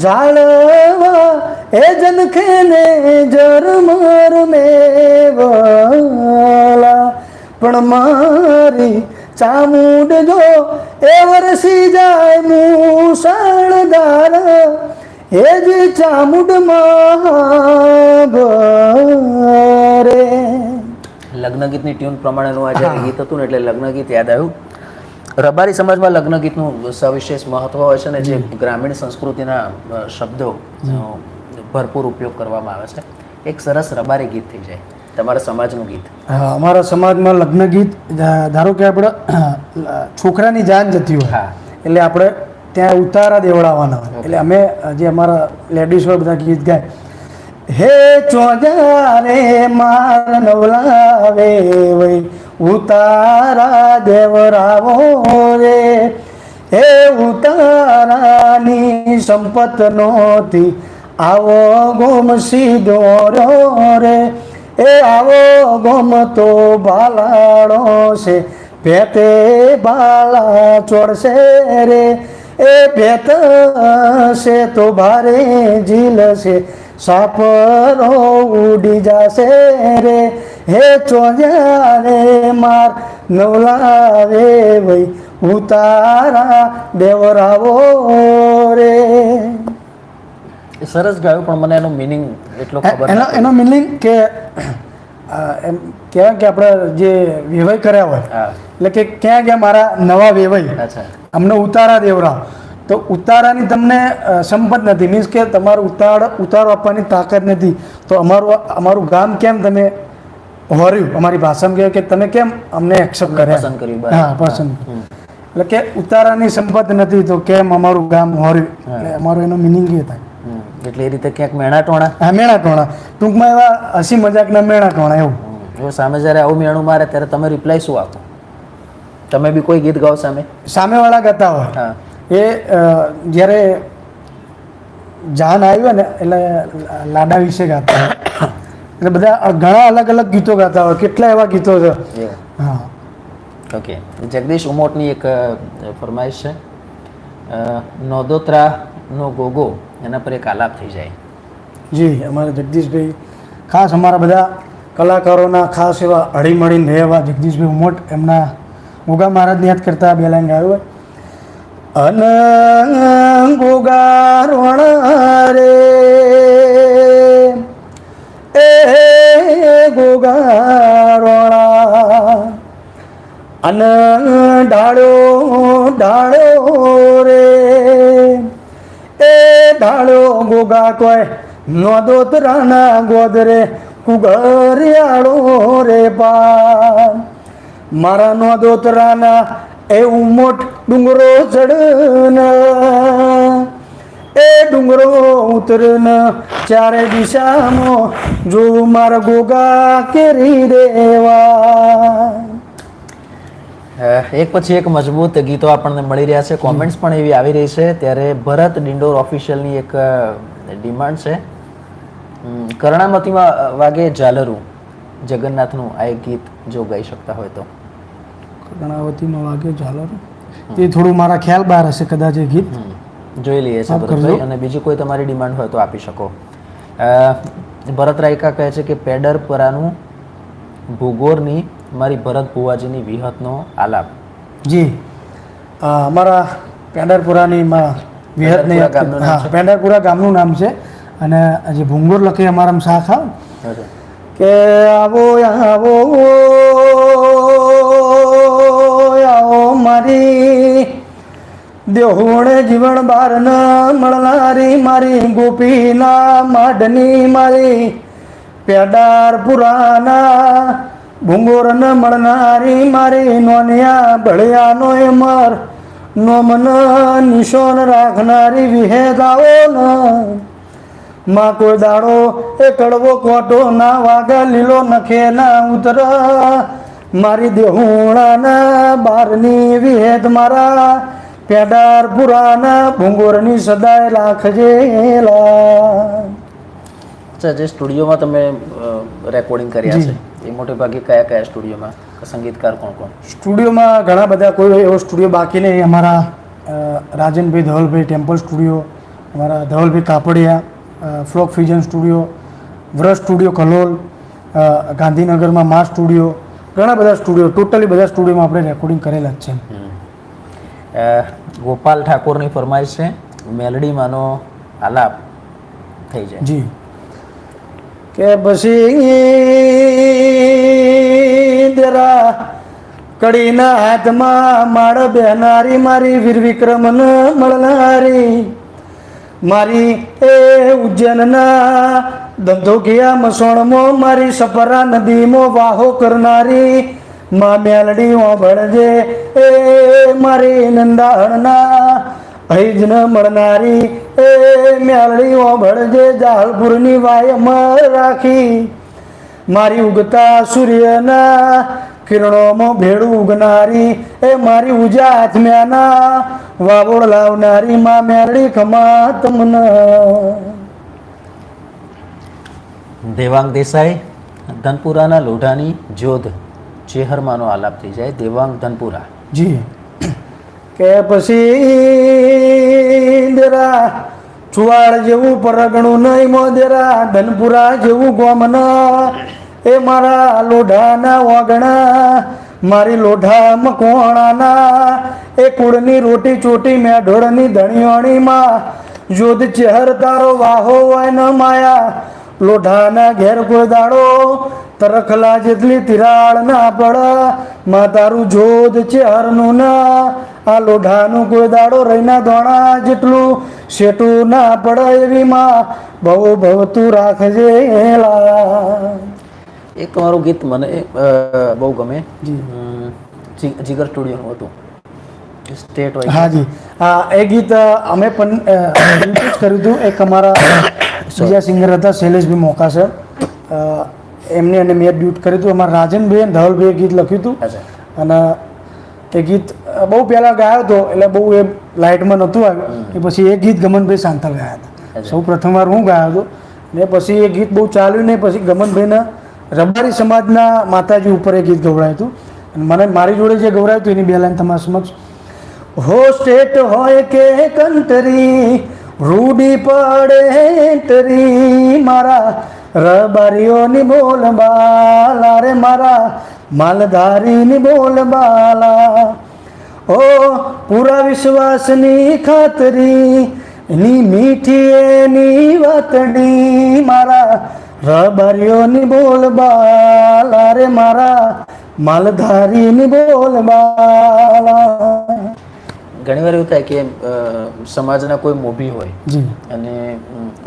ઝાડવા એ જનખે ને જરમર મેવલા પણ મારી ચામુંડ જો એ વરસી જાય મુસળધાર એ જ ચામુંડમાં ભરે. લગ્ન ગીતની ટ્યુન પ્રમાણેનું આ જ્યારે ગીત હતું ને એટલે લગ્ન ગીત યાદ આવ્યું. રબારી સમાજમાં લગ્ન ગીતનું સવિશેષ મહત્વ હોય છે ને જે ગ્રામીણ સંસ્કૃતિના શબ્દો ભરપૂર ઉપયોગ કરવામાં આવે છે. એક સરસ રબારી ગીત થઈ જાય તમારા સમાજનું ગીત. હા, અમારા સમાજમાં લગ્ન ગીત ધારો કે આપણે છોકરાની જાન જતી હોય એટલે આપણે ત્યાં ઉતારા દેવડાવવાના હોય એટલે અમે જે અમારા લેડીઝ હોય બધા ગીત ગાય હે ચોજારે માર નવલાવે વઈ ઉતારા દેવરાવો રે હે ઉતારાની સંપત નોતી આવો ગોમ સીધો રે એ આવો ગોમ તો બાલાડો છે ભેતે બાલા ચોડશે રે એ ભેત છે તો ભારે ઝીલ છે સાપરો ઉડી જશે રે હે ચોજારે માર નવલાવે વઈ ઉતારા દેવરાવો રે. સરસ ગાયું પણ મને એનો મિનિંગ એટલો ખબર એનો મિનિંગ કે એમ કહેવાય કે આપણે જે વેવાઈ કર્યા હોય એટલે કે ક્યાં ગયા મારા નવા વેવાઈ અમને ઉતારા દેવરાવ તો ઉતારાની તમને સંપત નથી મીન્સ કે તમારું ઉતારો આપવાની તાકાત નથી તો અમારું ગામ કેમ તમે હોર્યું અમારી ભાષામાં કહે કે તમે કેમ અમને એક્સેપ્ટ કર્યા હા પસંદ એટલે કે ઉતારાની સંપત નથી તો કેમ અમારું ગામ હોર્યું એટલે અમારો એનો મિનિંગ એ થાય એટલે એ રીતે ક્યાંક મેણા ટોણા હા મેણા ટોણા ટૂંકમાં એવા હસી મજાકના મેણા ટોણા એવું સામે જ્યારે આવું મેણું મારે ત્યારે તમે રિપ્લાય શું આપો? તમે બી કોઈ ગીત ગાઓ સામેવાળા ગાતા હોય એ જ્યારે જાન આવ્યો ને એટલે લાડા વિશે ગાતા હોય એટલે બધા ઘણા અલગ અલગ ગીતો ગાતા હોય કેટલા એવા ગીતો છે. હા ઓકે. જગદીશ ઉમોટની એક ફરમાઈશ છે નોદોત્રાનો ગોગો એના પર એક આલાપ થઈ જાય. જી અમારે જગદીશભાઈ ખાસ અમારા બધા કલાકારોના ખાસ એવા હળીમળીને રહે એવા જગદીશભાઈ ઉમોટ એમના ગોગા મહારાજને યાદ કરતા બે લાઈન ગાયું હોય અન ગોગા રોણા રે એ ગોગા રોણા અન ડાળો રે એ ડાળો ગોગા કોઈ નોદોતરાના ગોદરે કુગરિયાળો રે પા મારા નોદોતરાના એ ઉમોટ ડુંગરો ચડના એ ડુંગરો ઉતરના ચારે દિશામાં જો મારા ગોગા કેરી દેવા. એક પછી એક મજબૂત ગીતો આપણને મળી રહ્યા છે. કોમેન્ટ્સ પણ એવી આવી રહી છે. ત્યારે ભરત ડિંડોર ઓફિશિયલની એક ડિમાન્ડ છે કર્ણામતીમાં વાગે ઝાલરું જગન્નાથનું આ એક ગીત જો ગાઈ શકતા હોય તો. કર્ણાવતીમાં વાગે ઝાલરું તે થોડું મારા ખ્યાલ બહાર હશે કદાચ એ ગીત જોઈ લઈએ છે ભરતભાઈ. અને બીજી કોઈ તમારી ડિમાન્ડ હોય તો આપી શકો. ભરત રાયકા કહે છે કે પેડરપરાનું ભૂગોરની મારી ભરત ભુવાજીની વિહતનો આલાપ. જી અમારા પેડરપુરાની વિહતની હા પેડરપુરા ગામનું નામ છે અને જે ભૂંગોર લખી અમારા શાખ આવે કે આવો આવો આવો મારી દેહોણે જીવન બાર ન મળનારી મારી ગોપીના માઢની મારી પેડારપુરાના ભૂંગોર ન મળનારી મારી નોનિયા ભળિયાનો એ મર નોમન નિશોન રાખનારી વિહેદાઓ ન માં કોઈ દાડો એ કડવો કોટો ના વાગે લીલો નખે ના ઉતર મારી દેહુણાના બારની વિહેદ મારા પેડાર પુરાના ભૂંગોરની સદાય રાખજે અચ્છા, જે સ્ટુડિયોમાં તમે રેકોર્ડિંગ કર્યા છે એ મોટે ભાગે કયા કયા સ્ટુડિયોમાં, સંગીતકાર કોણ કોણ? સ્ટુડિયોમાં ઘણા બધા, કોઈ એવો સ્ટુડિયો બાકી નહીં. અમારા રાજનભાઈ ધવલભાઈ ટેમ્પલ સ્ટુડિયો, અમારા Dhavalbhai Kapadia folk fusion studio, Vraj studio Kalol, ગાંધીનગરમાં મા સ્ટુડિયો, ઘણા બધા સ્ટુડિયો, ટોટલી બધા સ્ટુડિયોમાં આપણે રેકોર્ડિંગ કરેલા જ છે. ગોપાલ ઠાકોરની ફરમાઈશ છે, મેલડીમાંનો આલાપ થઈ જાય. જી. કે પછી જરા કડીના હાથમાં માળ બેહનારી મારી વીર વિક્રમન મળનારી મારી એ ઉજ્જૈનના ધંધોકિયા મસોણમાં મારી સપરા નદીમાં વાહો કરનારી માં મેલડી ઓભળજે એ મારી નંદાહણના હૈજન મળનારી એ મેલડી ઓભળજે જાલપુરની વાયમાં રાખી મારી ઉગતા સૂર્યના કિરણોમાં ભેડું ઉગનારી એ મારી ઉજા આત્મ્યાના વાવોળ લાવનારી માં મેલડી ખમા તમને. દેવાંગ દેસાઈ ધનપુરાના લોઢાની જોધ ચેહરમાંનો આલાપ થઈ જાય. દેવાંગ ધનપુરા. જી. કે પછી જરા ચુવાડ જેવું પરગણું નહીં મોદેરા ધનપુરા જેવું ગોમન એ મારા લોઢાના વાગણા મારી લોઢા મકોણાના એ કુળની રોટી ચોટી મેઢોળની ધણીઓણીમાં જોધ ચહેર તારો વાહો હોય ન માયા લોઢાના ઘેર કોઈ દાડો તરખલા જેટલી તિરાડ ના પડ માં તારું જોધ ચહેરનું ના આ લોઢાનું કોઈ દાડો રહીના દોણા જેટલું શેટું ના પડે એવી માં બહુ ભવતું રાખજે. એક તમારું ગીત મને બહુ ગમે, જીગર સ્ટુડિયોનું હતું, સ્ટેટ હોય. હા જી, હા એ ગીત અમે પણ કર્યું હતું. એક અમારા બીજા સિંગર હતા શૈલેષભાઈ મોકાસર, એમને અને મેં ડ્યુટ કર્યું હતું. અમારા રાજનભાઈ અને ધવલભાઈએ ગીત લખ્યું હતું અને એ ગીત બહુ પહેલાં ગાયો હતો એટલે બહુ એ લાઇટમાં નહોતું આવ્યું. એ પછી એ ગીત ગમનભાઈ સાંતલ ગાયા હતા. સૌ પ્રથમવાર હું ગાયો હતો ને પછી એ ગીત બહુ ચાલ્યું નહીં. પછી ગમનભાઈના રબારી સમાજના માતાજી ઉપર એ ગીત ગવડાયું હતું અને મને મારી જોડે જે ગવડાયું હતું એની બે લાઈન તમારા સમક્ષ. હો સ્ટેટ હોય કે કન્ટરી રૂડી પડે તરી મારા રબારીઓની બોલ બાલા રે મારા માલધારીની બોલ બાલા ઓ પૂરા વિશ્વાસની ખાતરી એની મીઠી એની વાતડી મારા રબારીઓની બોલ બાલા રે મારા માલધારીની બોલ બાલા. ઘણી વાર એવું થાય કે સમાજના કોઈ મોભી હોય જી અને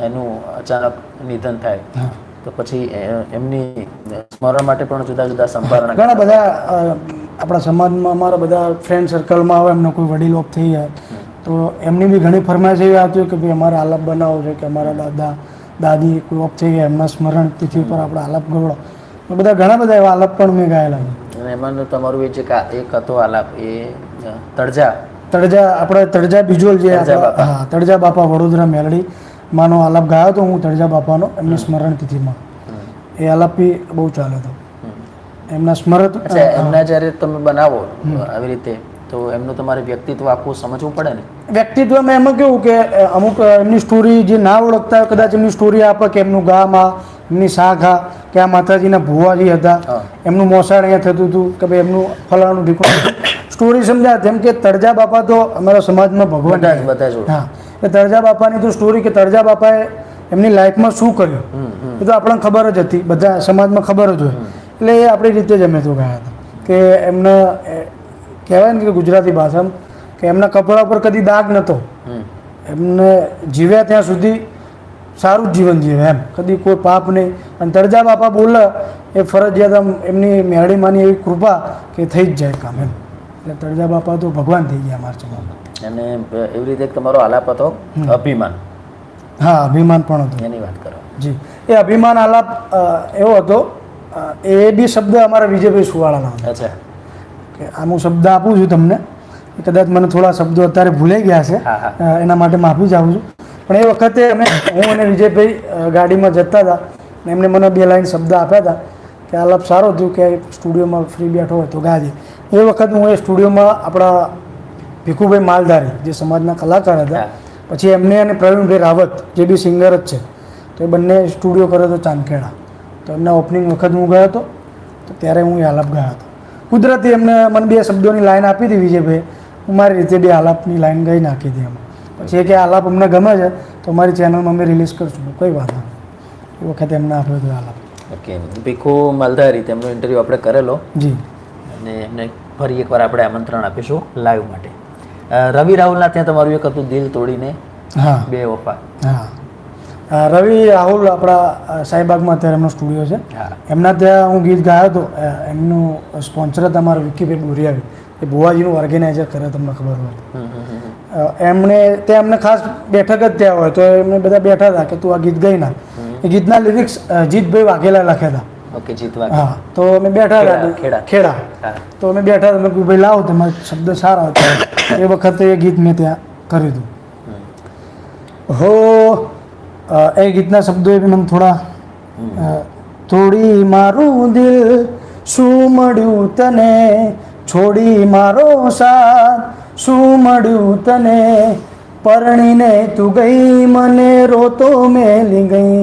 એનું અચાનક નિધન થાય તો પછી એમની સ્મરણ માટે પણ જુદા જુદા સંભારણા ઘણા બધા આપણા સમાજમાં અમારા બધા ફ્રેન્ડ સર્કલમાં આવે એમનો કોઈ વડીલ ઓફ થઈ જાય તો એમની બી ઘણી ફરમાઈશ એવી આવતી હોય કે ભાઈ અમારે આલાપ બનાવો છે કે અમારા દાદા દાદી કોઈ ઓફ થઈ ગયા એમના સ્મરણ તિથિ ઉપર આપણે આલાપ ગવડો તો બધા ઘણા બધા એવા આલાપ પણ મેં ગાયેલા છે. અને એમાં તમારું એ જે એક હતો આલાપ એ તળજા આપણે તળજા બિજોલ જે હા તળજા બાપા વડોદરા મેલડી માનો આલાપ ગાયો હતો હું તળજા બાપાનો એમની સ્મરણ તિથિમાં. એ આલાપ બી બહુ ચાલે હતો એમના સ્મરણ. એમના જ્યારે તમે બનાવો આવી રીતે તો એમનું તમારે વ્યક્તિત્વ આખું સમજવું પડે ને. વ્યક્તિત્વમાં એમાં કેવું કે અમુક એમની સ્ટોરી જે ના ઓળખતા હોય કદાચ એમની સ્ટોરી આપે કે એમનું ગામ આ એમની શાખા કે આ માતાજીના ભુવાજી હતા એમનું મોસાળ અહીંયા થતું હતું કે ભાઈ એમનું ફલાણું ઢીકણું સ્ટોરી સમજાય. જેમ કે તળજા બાપા તો અમારા સમાજમાં ભગવાન બધા જ હા એ તળજા બાપાની તો સ્ટોરી કે તળજા બાપાએ એમની લાઈફમાં શું કર્યું એ તો આપણને ખબર જ હતી, બધા સમાજમાં ખબર જ હોય. એટલે એ આપણી રીતે જ અમે તો ગયા હતા કે એમને કહેવાય ને કે ગુજરાતી ભાષામાં કે એમના કપડા પર કદી દાગ નહોતો. એમને જીવ્યા ત્યાં સુધી સારું જ જીવન જીવે એમ, કદી કોઈ પાપ નહીં. અને તળજા બાપા બોલે એ ફરજિયાત આમ એમની મેળીમાંની એવી કૃપા કે થઈ જ જાય કામ એમ. એટલે તળજા બાપા તો ભગવાન થઈ ગયા મારા સમાજમાં. અને એવી રીતે તમારો આલાપ હતો અભિમાન. હા અભિમાન પણ હતું એની વાત કરો. જી. એ અભિમાન આલાપ એવો હતો, એ બી શબ્દ અમારા વિજયભાઈ સુવાળાના હતા. અચ્છા. કે આનું શબ્દ આપું છું તમને, કદાચ મને થોડા શબ્દો અત્યારે ભૂલાઈ ગયા છે, હા, હા. એના માટે માફી ચાહું છું. પણ એ વખતે હું અને વિજયભાઈ ગાડીમાં જતા હતા ને એમને મને 2 લાઈન શબ્દ આપ્યા હતા કે આલાપ સારો થયું કે સ્ટુડિયોમાં ફ્રી બેઠો હોય તો ગાજે. એ વખત હું એ સ્ટુડિયોમાં આપણા ભીખુભાઈ માલધારી જે સમાજના કલાકાર હતા, હા. પછી એમને અને પ્રવીણભાઈ રાવત જે બી સિંગર જ છે, તો એ બંને સ્ટુડિયો કર્યો હતો ચાંદખેડા. તો એમના ઓપનિંગ વખત હું ગયો હતો, તો ત્યારે હું એ આલાપ ગાયો હતો. કુદરતી એમને મને 2 શબ્દોની લાઈન આપી હતી વિજયભાઈ, હું મારી રીતે 2 આલાપની લાઈન ગઈ નાખી હતી એમાં. પછી એ કે આલાપ અમને ગમે છે તો મારી ચેનલમાં અમે રિલીઝ કરશું. કોઈ વાત નહીં, એ વખતે એમને આપ્યો હતો આલાપ. ઓકે. ભીખુ મલધારી, તેમનો ઇન્ટરવ્યૂ આપણે કરેલો જી. અને એમને ફરી એકવાર આપણે આમંત્રણ આપીશું લાઈવ માટે. રવિ રાહુલના ત્યાં તમારું એક હતું દિલ તોડીને હા બેવફા. હા. રવિ રાહુલ આપણા સાઈબાગમાં અત્યારે એમનો સ્ટુડિયો છે, હા. એમના ત્યાં હું ગીત ગાયો હતો. એમનું સ્પોન્સર હતા અમારા વિક્કીભાઈ બોરિયાવી, એ ભુવાજીનું ઓર્ગેનાઇઝર કરે, તમને ખબર હોય. હમ, હમ, હમ. ત્યાં એમને ખાસ બેઠક જ ત્યાં હોય, તો એમને બધા બેઠા હતા કે તું આ ગીત ગઈ ના. એ ગીતના લિરિક્સ જીતભાઈ વાઘેલા લખ્યા હતા. ઓકે. જીતવા. હા. તો અમે બેઠા હતા ખેડા. હા. તો અમે બેઠા હતા, મેં કીધું ભાઈ લાવો તમારે શબ્દ સારા હતા. એ વખતે એ ગીત મેં ત્યાં કર્યું હતું. હો એ ગીતના શબ્દો એ બી મને થોડા તોડી મારું દિલ શું મળ્યું તને, છોડી મારો સાથ શું મળ્યું તને, પરણીને તું ગઈ મને રોતો મેલી ગઈ,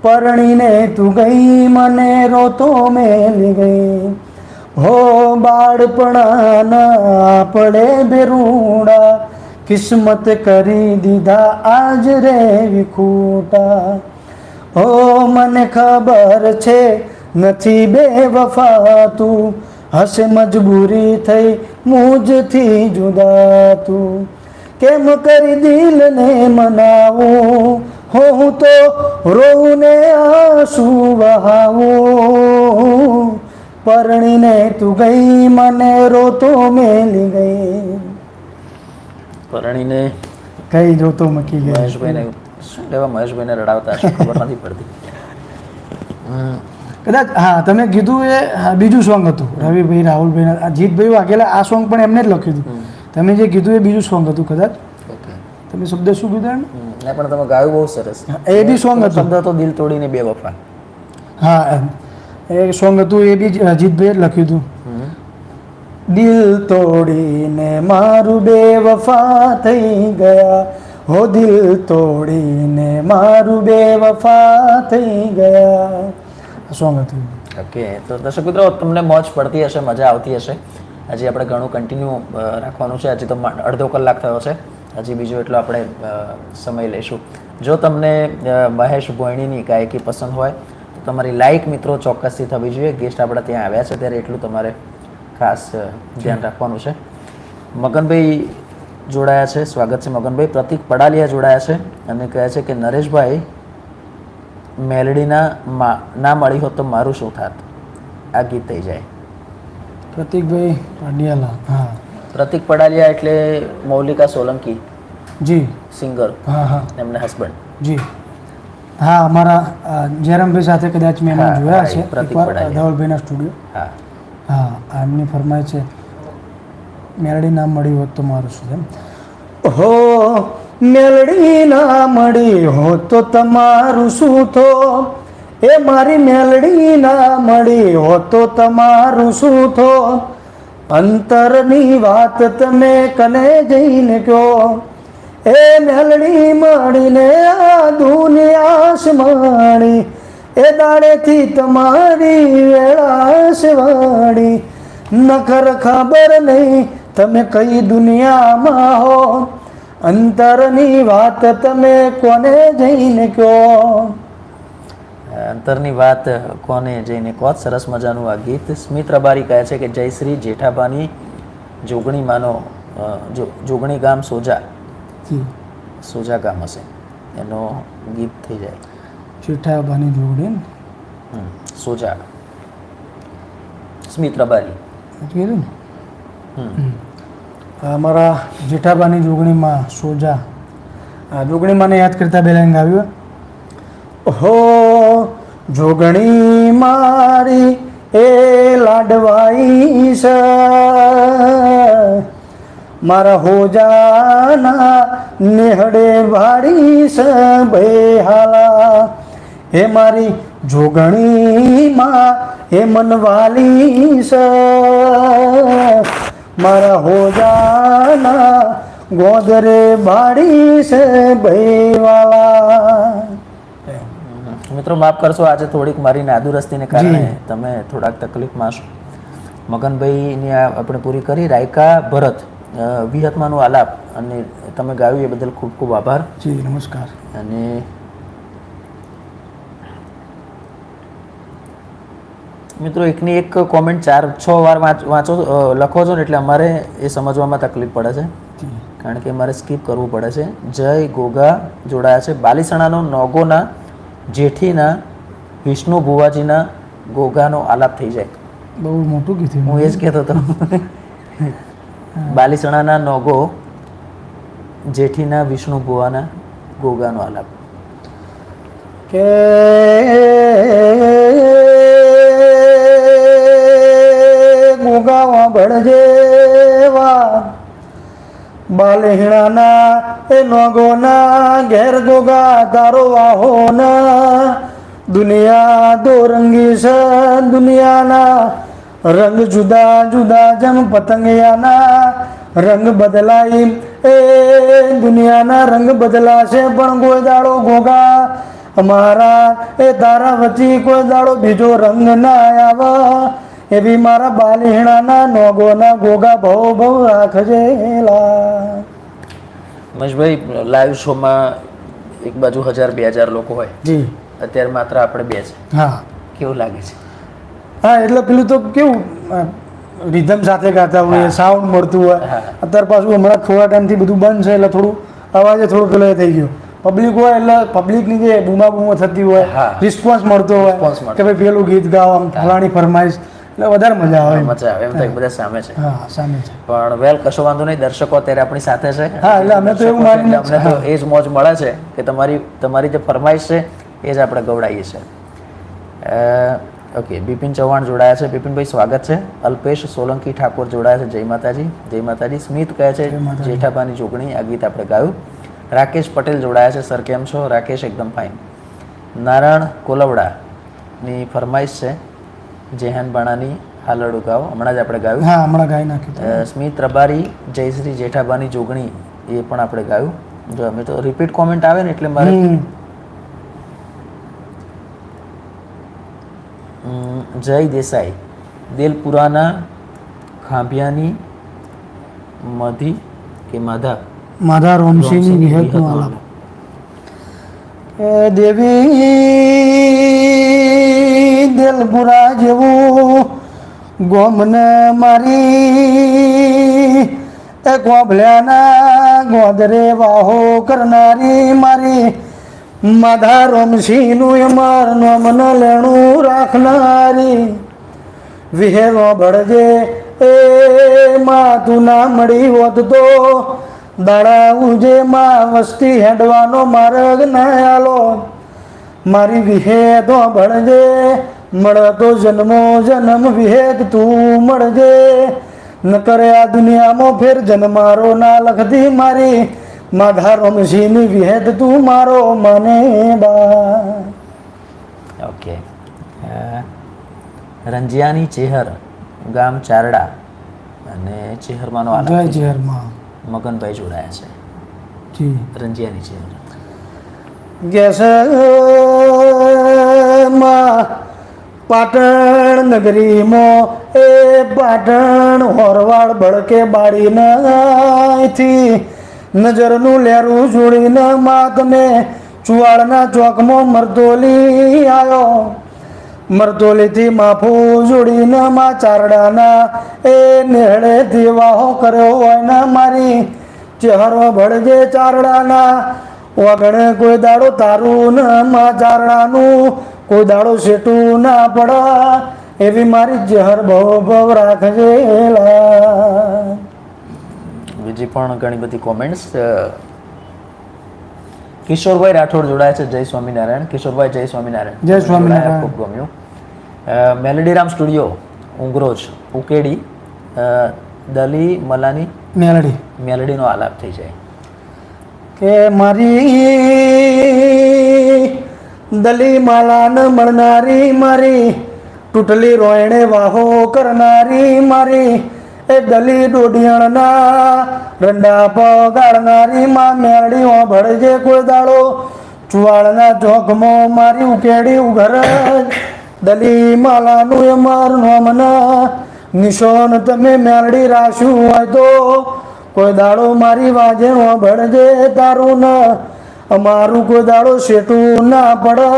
પરણીને તું ગઈ મને રોતો મેલી ગઈ. હો બાળપણાના આપણે બેરુડા, કિસ્મત કરી દીધા આજ રે વિખૂટા. હો મને ખબર છે નથી બેવફા તું, હશે મજબૂરી થઈ મુજથી જુદા તું, કેમ કરી દિલને મનાવું, હું તો રોઉં ને આંસુ વહાવું, પરણીને તું ગઈ મને રોતો મેલી ગઈ. પરણીને કઈ જોતો મૂકી ગઈ. મહેશભાઈને શું લેવા મહેશભાઈને રડાવતા હશે ખબર નથી પડતી. કદાચ હા તમે કીધું એ બીજું સોંગ હતું રવિભાઈ રાહુલભાઈ જીતભાઈ વાઘેલા, આ સોંગ પણ એમને જ લખ્યું હતું. તમે જે કીધું એ બીજું સોંગ હતું કદાચ. ઓકે. તમે શબ્દ શું કીધું એમ? એ પણ તમે ગાયું બહુ સરસ. એ બી સોંગ હતું. શબ્દ તો દિલ તોડીને બેવફા. હા એ સોંગ હતું, એ બી જીતભાઈએ જ લખ્યું હતું. દિલ તોડીને મારું બેવફા થઈ ગયા, હો દિલ તોડીને મારું બેવફા થઈ ગયા. આ સોંગ હતું. ઓકે. તો દર્શક મિત્રો, તમને મોજ પડતી હશે, મજા આવતી હશે. હજી આપણે ઘણું કન્ટિન્યુ રાખવાનું છે. હજી તો અડધો કલાક થયો છે, હજી બીજો એટલો આપણે સમય લઈશું. જો તમને મહેશ ભોયણીની ગાયકી પસંદ હોય તો તમારી લાઈક મિત્રો ચોક્કસથી થવી જોઈએ. ગેસ્ટ આપણા ત્યાં આવ્યા છે ત્યારે એટલું તમારે ખાસ ધ્યાન રાખવાનું છે. મગનભાઈ જોડાયા છે, સ્વાગત છે મગનભાઈ. પ્રતિક પડાલિયા જોડાયા છે અને કહે છે કે નરેશભાઈ મેલડીના ના મળી હોત તો મારું શું થાત, આ ગીત થઈ જાય. પ્રતિકભાઈ પાડિયાલા. હા. પ્રતિક પડાલિયા એટલે મૌલિકા સોલંકી જી. સિંગર, હા હા એમના હસબન્ડ. જી. હા અમારા જયરામભાઈ સાથે કદાચ મેં એમને જોયા છે પ્રતિક એકવાર પડાલિયા. ધવલભાઈના સ્ટુડિયો. હા. હા એમની ફરમાય છે મેલડી ના મળી હોત તો મારું શું એમ. હો મેલડી ના મળી હોત તો તમારું શું થો, એ મારી મેલડી ના મળી હોત તો તમારું શું થો, અંતરની વાત તમે કને જઈને કહો, એ મેલડી મળીને આ દુનિયા માણી, એ દાડેથી તમારી વેળાશ વાળી, નખર ખબર નહીં તમે કઈ દુનિયામાં હો, અંતરની વાત તમે કોને જઈને કહો. અંતરની વાત કોને જઈને કહો. સરસ મજાનું આ ગીત. સ્મિત રબારી કહે છે કે જયશ્રી જેઠાભાની જોગણી માનો, જોગણી ગામ સોજા, સોજા ગામ હશે એનો ગીત થઈ જાય. જેઠાભાની જોડી સોજા. સ્મિત રબારી કીધું ને અમારા જેઠાબાની જોગણીમાં સોજા, જોગણી મને યાદ કરતા બે લાઈન ગાવ્યું. હો જોગણી મારી એ લાડવાઈ છે, મારા હોજાના નેહડે વાળી છે બેહાલા. હે મારી જોગણીમાં હે મનવાલી છે, મારા હોજાના ગોદરે બાળી છે બેવાલા. મિત્રો માફ કરશો, આજે થોડીક મારી નાદુરસ્તીને કારણે તમે થોડાક તકલીફમાં છો. મગનભાઈની આ આપણે પૂરી કરી. રાયકા ભરત વિહતમાનું આલાપ અને તમે ગાયું એ બદલ ખૂબ ખૂબ આભાર. જી નમસ્કાર. અને મિત્રો એકની એક કોમેન્ટ 4-6 વાર વાંચો લખો છો ને એટલે અમારે એ સમજવામાં તકલીફ પડે છે, કારણ કે અમારે સ્કીપ કરવું પડે છે. જય ગોગા જોડાયા છે. બાલીસણાનો નોગોના જેઠીના વિષ્ણુ ભુવાજીના ગોગાનો આલાપ થઈ જાય. બહુ મોટું કીધું. હું એ જ કહેતો હતો. બાલીસણાના નોગો જેઠીના વિષ્ણુ ભુવાના ગોગાનો આલાપ. કે ગોગાવા ભળજેવા બાલહીણાના એ નોગોના ઘેર ગોગા તારો વાહોના. દુનિયા દો રંગી છે દુનિયાના રંગ જુદા જુદા જેમ પતંગિયાના રંગ બદલાઈ એ દુનિયાના રંગ બદલાશે પણ કોઈ દાડો ગોગા અમારા એ તારા વચ્ચે કોઈ દાડો બીજો રંગ ના આવે એવી મારા બાલહીણાના નોગોના ગોગા ભવ ભવ રાખજેલા. મહેશભાઈ, લાઈવ શોમાં એક બાજુ 1000-2000 લોકો હોય, જી અત્યારે માત્ર આપણે 2 છે. હા કેવું લાગે છે? હા એટલે પેલું તો કેવું રિધમ સાથે ગાતા હોય, સાઉન્ડ મળતું હોય. અત્યારે પાછું હમણાં થોડા ટાઈમથી બધું બંધ છે એટલે થોડું અવાજે થોડું પેલો થઈ ગયો. પબ્લિક હોય એટલે પબ્લિકની જે બૂમા બૂમો થતી હોય, રિસ્પોન્સ મળતો હોય કે ભાઈ પેલું ગીત ગાઓ, આમ ફલાણી ફરમાઈશ, એટલે વધારે મજા આવે. મજા આવે એમ થાય બધા સામે છે. હા સામે છે. પણ વેલ, કશો વાંધો નહીં, દર્શકો અત્યારે આપણી સાથે છે. હા એટલે અમે તો એવું માનીને અમને તો એ જ મોજ મળે છે કે તમારી જે ફરમાઈશ છે એ જ આપણે ગવડાવીએ છીએ. ઓકે, બિપિન ચૌહાણ જોડાયા છે. બિપિનભાઈ સ્વાગત છે. અલ્પેશ સોલંકી ઠાકોર જોડાયા છે. જય માતાજી. જય માતાજી. સ્મિત કહે છે જેઠાબાની જોગણી, આ ગીત આપણે ગાયું. રાકેશ પટેલ જોડાયા છે. સર કેમ છો? રાકેશ એકદમ ફાઇન. નારાયણ કોલવડાની ફરમાઈશ છે જેહાન બાણાની હાલડું ગાઓ, હમણાં જ આપણે ગાયું. હા હમણાં ગાઈ નાખ્યું. સ્મિત રબારી જયશ્રી જેઠાબાની જોગણી, એ પણ આપણે ગાયું. જો અમે તો રિપીટ કોમેન્ટ આવે ને એટલે મારે. જય દેસાઈ દેલપુરાના ખાંભિયાની મધી કે માધા રોમસિંહની વિહતનો આલાપ. દેવી દેલપુરા જેવું ગોમને મારી એ ગોભલ્યાના ગોદરે વાહો કરનારી મારી માધા રોમસિંહનું અમર નોમન લેણું રાખનારી. વિહેરો ભળજે એ માં તું ના મળી હોત તો દાડા ઉજે માં વસ્તી હેડવાનો માર્ગ ના આલો. મારી વિહેદો ભળજે મળતો જન્મો જન્મ વિહેદ તું મળજે. ન કરે આ દુનિયામાં ફેર જન્મારો ના લખતી મારી માધા રોમસિંહની વિહેદ તું મારો મને બા. ઓકે. રંજિયાની ચેહર ગામ ચારડા અને ચેહરમાંનો આલાપ મગનભાઈ જોડાયા છે. જી રંજિયાની ચેહર. ગેસ માં પાટણ નગરીમાં એ પાટણ હોરવાડ બળકે બાળીનાથી નજરનું લેરું જોડીને માં તમે ચુવાડના ચોકમાં મરતોલી આવ્યો. મરતોલીથી માફું જોડીને માં ચારડાના એ નેહળેથી વાહો કર્યો હોય ને મારી ચહેરો ભળજે ચારડાના. વગણે કોઈ દાડો તારું ને માં ચારડાનું કોઈ દાડો સેટું ના પડા એવી મારી જહર બહુ ભવ રાખજેલા. બીજી પણ ઘણી બધી કોમેન્ટ્સ. કિશોરભાઈ રાઠોડ જોડાયા છે, જય સ્વામિનારાયણ. કિશોરભાઈ જય સ્વામિનારાયણ. જય સ્વામિનારાયણ. ખૂબ ગમ્યું. મેલેડીરામ સ્ટુડિયો ઉંગરોજ ઉકેડી દલી મલાની મેલેડીનો આલાપ થઈ જાય. કે મારી દલી માલા ન મળનારી મારી તૂટલી રોયણે વાહો કરનારી મારી એ દલી દોઢિયાણના રંડા પગાડનારી માં મેળડી ભળજે કોઈ દાડો ચુવાળના ચોકમાં મારી ઉકેડી ઉઘર દલી માલાનું એ મારું નામના નિશાન તમે મેળડી રાખ્યું હોય તો કોઈ દાડો મારી વાજે ભળજે તારું ના અમારું કોઈ દાડો શેઠું ના પડે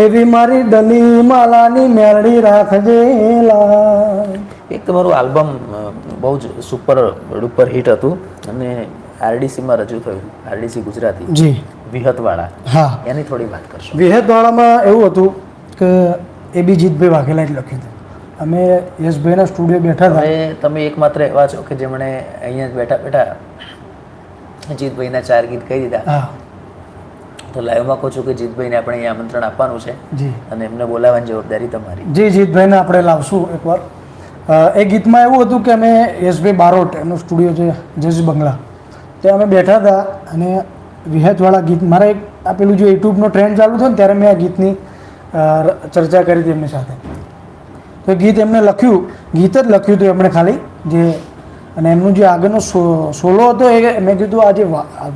એવી મારી દલી માલાની મેળડી રાખજે લાય. એક તમારું આલ્બમ બહુ જ સુપર ડુપર હિટ હતું અને આરડીસીમાં રજૂ થયું, આરડીસી ગુજરાતી જી વિહતવાળા. હા, એની થોડી વાત કરશો. વિહતવાળામાં એવું હતું કે એ બી જીતભાઈ વાઘેલા જ લખ્યું હતું. અમે યશભાઈના સ્ટુડિયો બેઠા હતા. હવે તમે એકમાત્ર એવા છો કે જેમણે અહીંયા જ બેઠા બેઠા જીતભાઈના 4 ગીત કહી દીધા. હા તો લાઈવમાં કહું છું કે જીતભાઈને આપણે અહીંયા આમંત્રણ આપવાનું છે જી અને એમને બોલાવવાની જવાબદારી તમારી. જી જીતભાઈને આપણે લાવશું એકવાર. એ ગીતમાં એવું હતું કે અમે યશભાઈ બારોટ એમનો સ્ટુડિયો છે જજ બંગલા, ત્યાં અમે બેઠા હતા અને વિહતવાળા ગીત મારા એક આપેલું જે યુટ્યુબનો ટ્રેન્ડ ચાલુ થયો ને ત્યારે મેં આ ગીતની ચર્ચા કરી હતી એમની સાથે. તો એ ગીત એમને લખ્યું, ગીત જ લખ્યું હતું એમણે ખાલી જે, અને એમનું જે આગળનો સોલો હતો એ મેં કીધું આ જે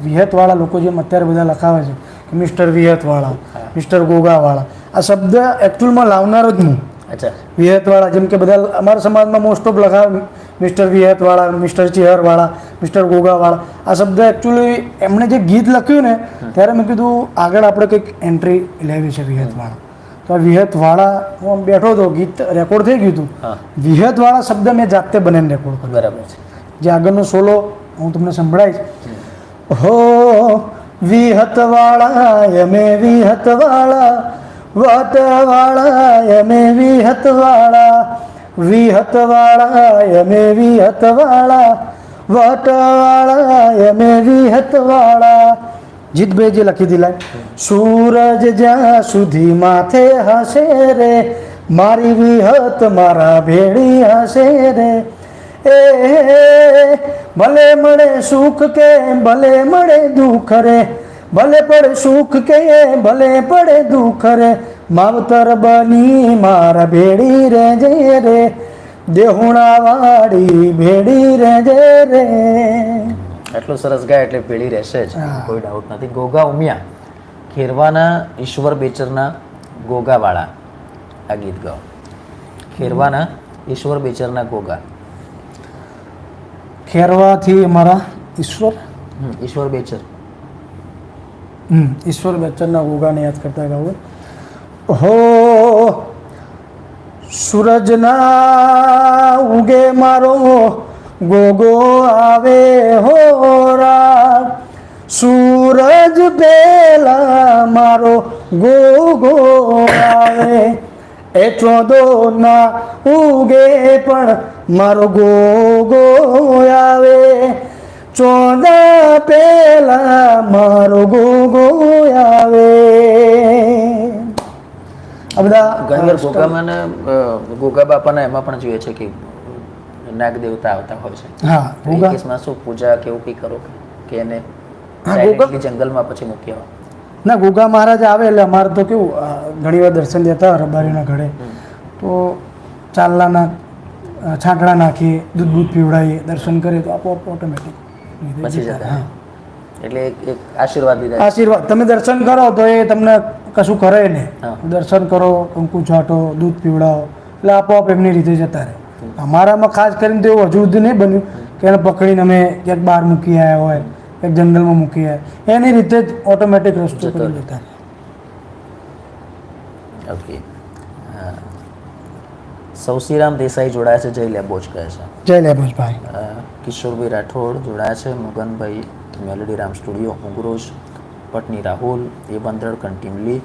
વિહતવાળા લોકો જેમ અત્યારે બધા લખાવે છે કે મિસ્ટર વિહતવાળા, મિસ્ટર ગોગાવાળા, આ શબ્દ એકચ્યુઅલમાં લાવનાર જ હું. અચ્છા. વિહતવાળા જેમ કે બધા અમારા સમાજમાં મોસ્ટ ઓફ લખાવે મિસ્ટર વિહતવાળા, મિસ્ટર ચેહરવાળા, મિસ્ટર ગોગાવાળા, આ શબ્દ એકચ્યુઅલી એમણે જે ગીત લખ્યું ને ત્યારે મેં કીધું આગળ આપણે કંઈક એન્ટ્રી લેવી છે વિહતવાળા. તો આ વિહતવાળા હું બેઠો હતો, ગીત રેકોર્ડ થઈ ગયું હતું. વિહતવાળા શબ્દ મેં જાતે બનાવીને રેકોર્ડ કર્યો. બરાબર છે. જે આગળનો સોલો હું તમને સંભળાવીશ. હો વિહતવાળા અમે વિહતવાળા, વટવાળા અમે વિહતવાળા, વિહતવાળા અમે વિહતવાળા, વટવાળા અમે વિહતવાળા. જીતભાઈ જે લખી દીધા, સૂરજ જ્યાં સુધી માથે હશે રે મારી વિહત મારા ભેળી હશે રે. એ ભલે મળે સુખ કે ભલે મળે દુઃખ રે, ભલે પડે સુખ કે ભલે પડે દુઃખ રે, માવતર બની મારા ભેડી રેજે રે, દેહુણા વાળી ભેડી રેજે રે. એટલું સરસ ગાય એટલે પેઢી રહેશે જ, કોઈ ડાઉટ નથી. ગોગા ઉમિયા ખેરવાના ઈશ્વર બેચરના ગોગાવાળા આ ગીત ગાઓ. ખેરવાના ઈશ્વર બેચરના ગોગા. ખેરવાથી અમારા ઈશ્વર ઈશ્વર બેચર. ઈશ્વર બચ્ચનના ગોગાને યાદ કરતા ગાવું. હો સૂરજના ઉગે મારો ગોગો આવે હો રાત, સૂરજ પહેલા મારો ગોગો આવે, એ ચોદો ના ઉગે પણ મારો ગોગો આવે, ચોદા પહેલા મારો ગોગો આવે. આ બધા ઘણીવાર ગોગામાં ને ગોગા બાપાના એમાં પણ જોઈએ છે કે નાગ દેવતા આવતા હોય છે. હા, તો એ કેસમાં શું પૂજા કે એવું કંઈ કરો કે એને જંગલમાં પછી મૂક્યા હોય? ના, ગોગા મહારાજ આવે એટલે અમારે તો કેવું ઘણી વાર દર્શન દેતા રબારીના ઘરે, તો ચાલલાના છાંટડા નાખીએ, દૂધ બૂધ પીવડાવીએ, દર્શન કરીએ તો આપોઆપ ઓટોમેટિક પછી જતા. એટલે એક આશીર્વાદ લીધા. આશીર્વાદ તમે દર્શન કરો તો એ તમને કશું કરે નહીં. હા. દર્શન કરો, કંકુ છાંટો, દૂધ પીવડાવો એટલે આપોઆપ એમની રીતે જતા રહે. અમારામાં ખાસ કરીને તો એવું હજુ સુધી નહીં બન્યું કે એને પકડીને અમે ક્યાંક બહાર મૂકી આવ્યા હોય, એક જંગલમાં મૂકી આવ્યા, એની રીતે જ ઓટોમેટિક રસ્તો કરી જતા રહે. ઓકે. સૌસીરામ દેસાઈ જોડાયા છે, જય લેબોજ કહે છે. જય લેબોજભાઈ. કિશોરભાઈ રાઠોડ જોડાયા છે, મગનભાઈ મેલોડીરામ સ્ટુડિયો ઉંગરોજ, પટની રાહુલ, એ બંદરડ કન્ટિમલી,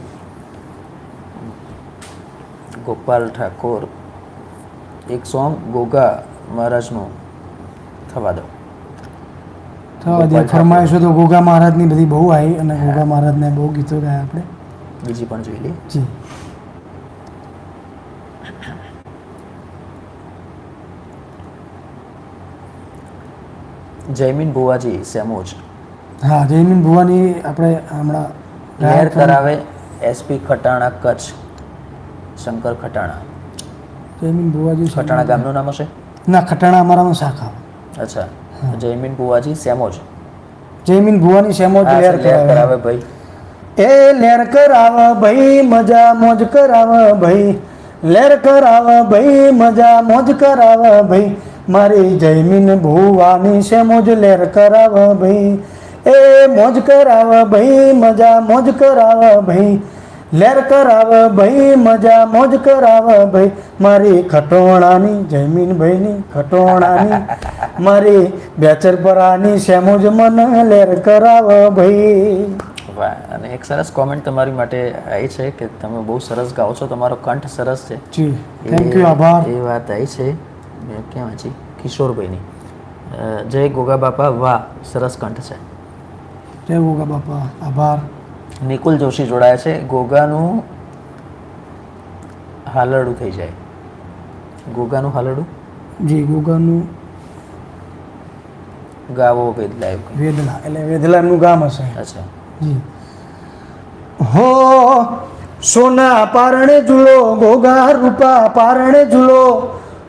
ગોપાલ ઠાકોર. એક સોંગ ગોગા મહારાજનું થવા દો. થવા દે. ગોપાલ ફરમાઈશો તો ગોગા મહારાજની બધી બહુ આવી અને ગોગા મહારાજને બહુ ગીતો ગાયા આપણે. બીજી પણ જોઈ લઈએ. જી. જયમીન ભુવાજી સેમોજ હા, જયમીન ભુવાની આપણે હમણાં લહેર કરાવે એસપી ખટાણા કચ્છ શંકર ખટાણા. જયમીન ભુવાજી ખટાણા ગામનું નામ હશે? ના, ખટાણા અમારામાં શાખા. અચ્છા, જયમીન ભુવાજી સેમોજ. જયમીન ભુવાની સેમોજ હા, લહેર લહેર કરાવે. કરાવે ભાઈ. એ લહેર કરાવ ભાઈ, મજા મોજ કરાવ ભાઈ, લહેર કરાવ ભાઈ, મજા મોજ કરાવ ભાઈ, મારી જયમીન ભુવાની છે મોજ લહેર કરાવ ભાઈ. એ મોજ કરાવ ભાઈ, મજા મોજ કરાવ ભાઈ, લહેર કરાવ ભાઈ, મજા મોજ કરાવ ભાઈ, મારી ખટોણાની જયમીન ભાઈની ખટોણાની મારી બેચરપરાની છે મોજ મને લહેર કરાવ ભાઈ. વાહ. અને એક સરસ કોમેન્ટ તમારી માટે આવી છે કે તમે બહુ સરસ ગાઓ છો, તમારો કંઠ સરસ છે. જી, થેન્ક યુ, આભાર. એ વાત આવી છે. મેં ક્યાં વાંચી? કિશોરભાઈની. જય ગોગા બાપા, વાહ સરસ કંઠ છે. જય ગોગા બાપા, આભાર. નિકુલ જોશી જોડાયા છે. ગોગાનું હાલરડું થઈ જાય. ગોગાનું હાલરડું જી, ગોગાનું ગાવો વેદલાય. વેદલા એટલે વેદલાનું ગામ હશે. અચ્છા. જી. હો સોના પારણે ઝૂલો, ગોગા રૂપા પારણે ઝૂલો,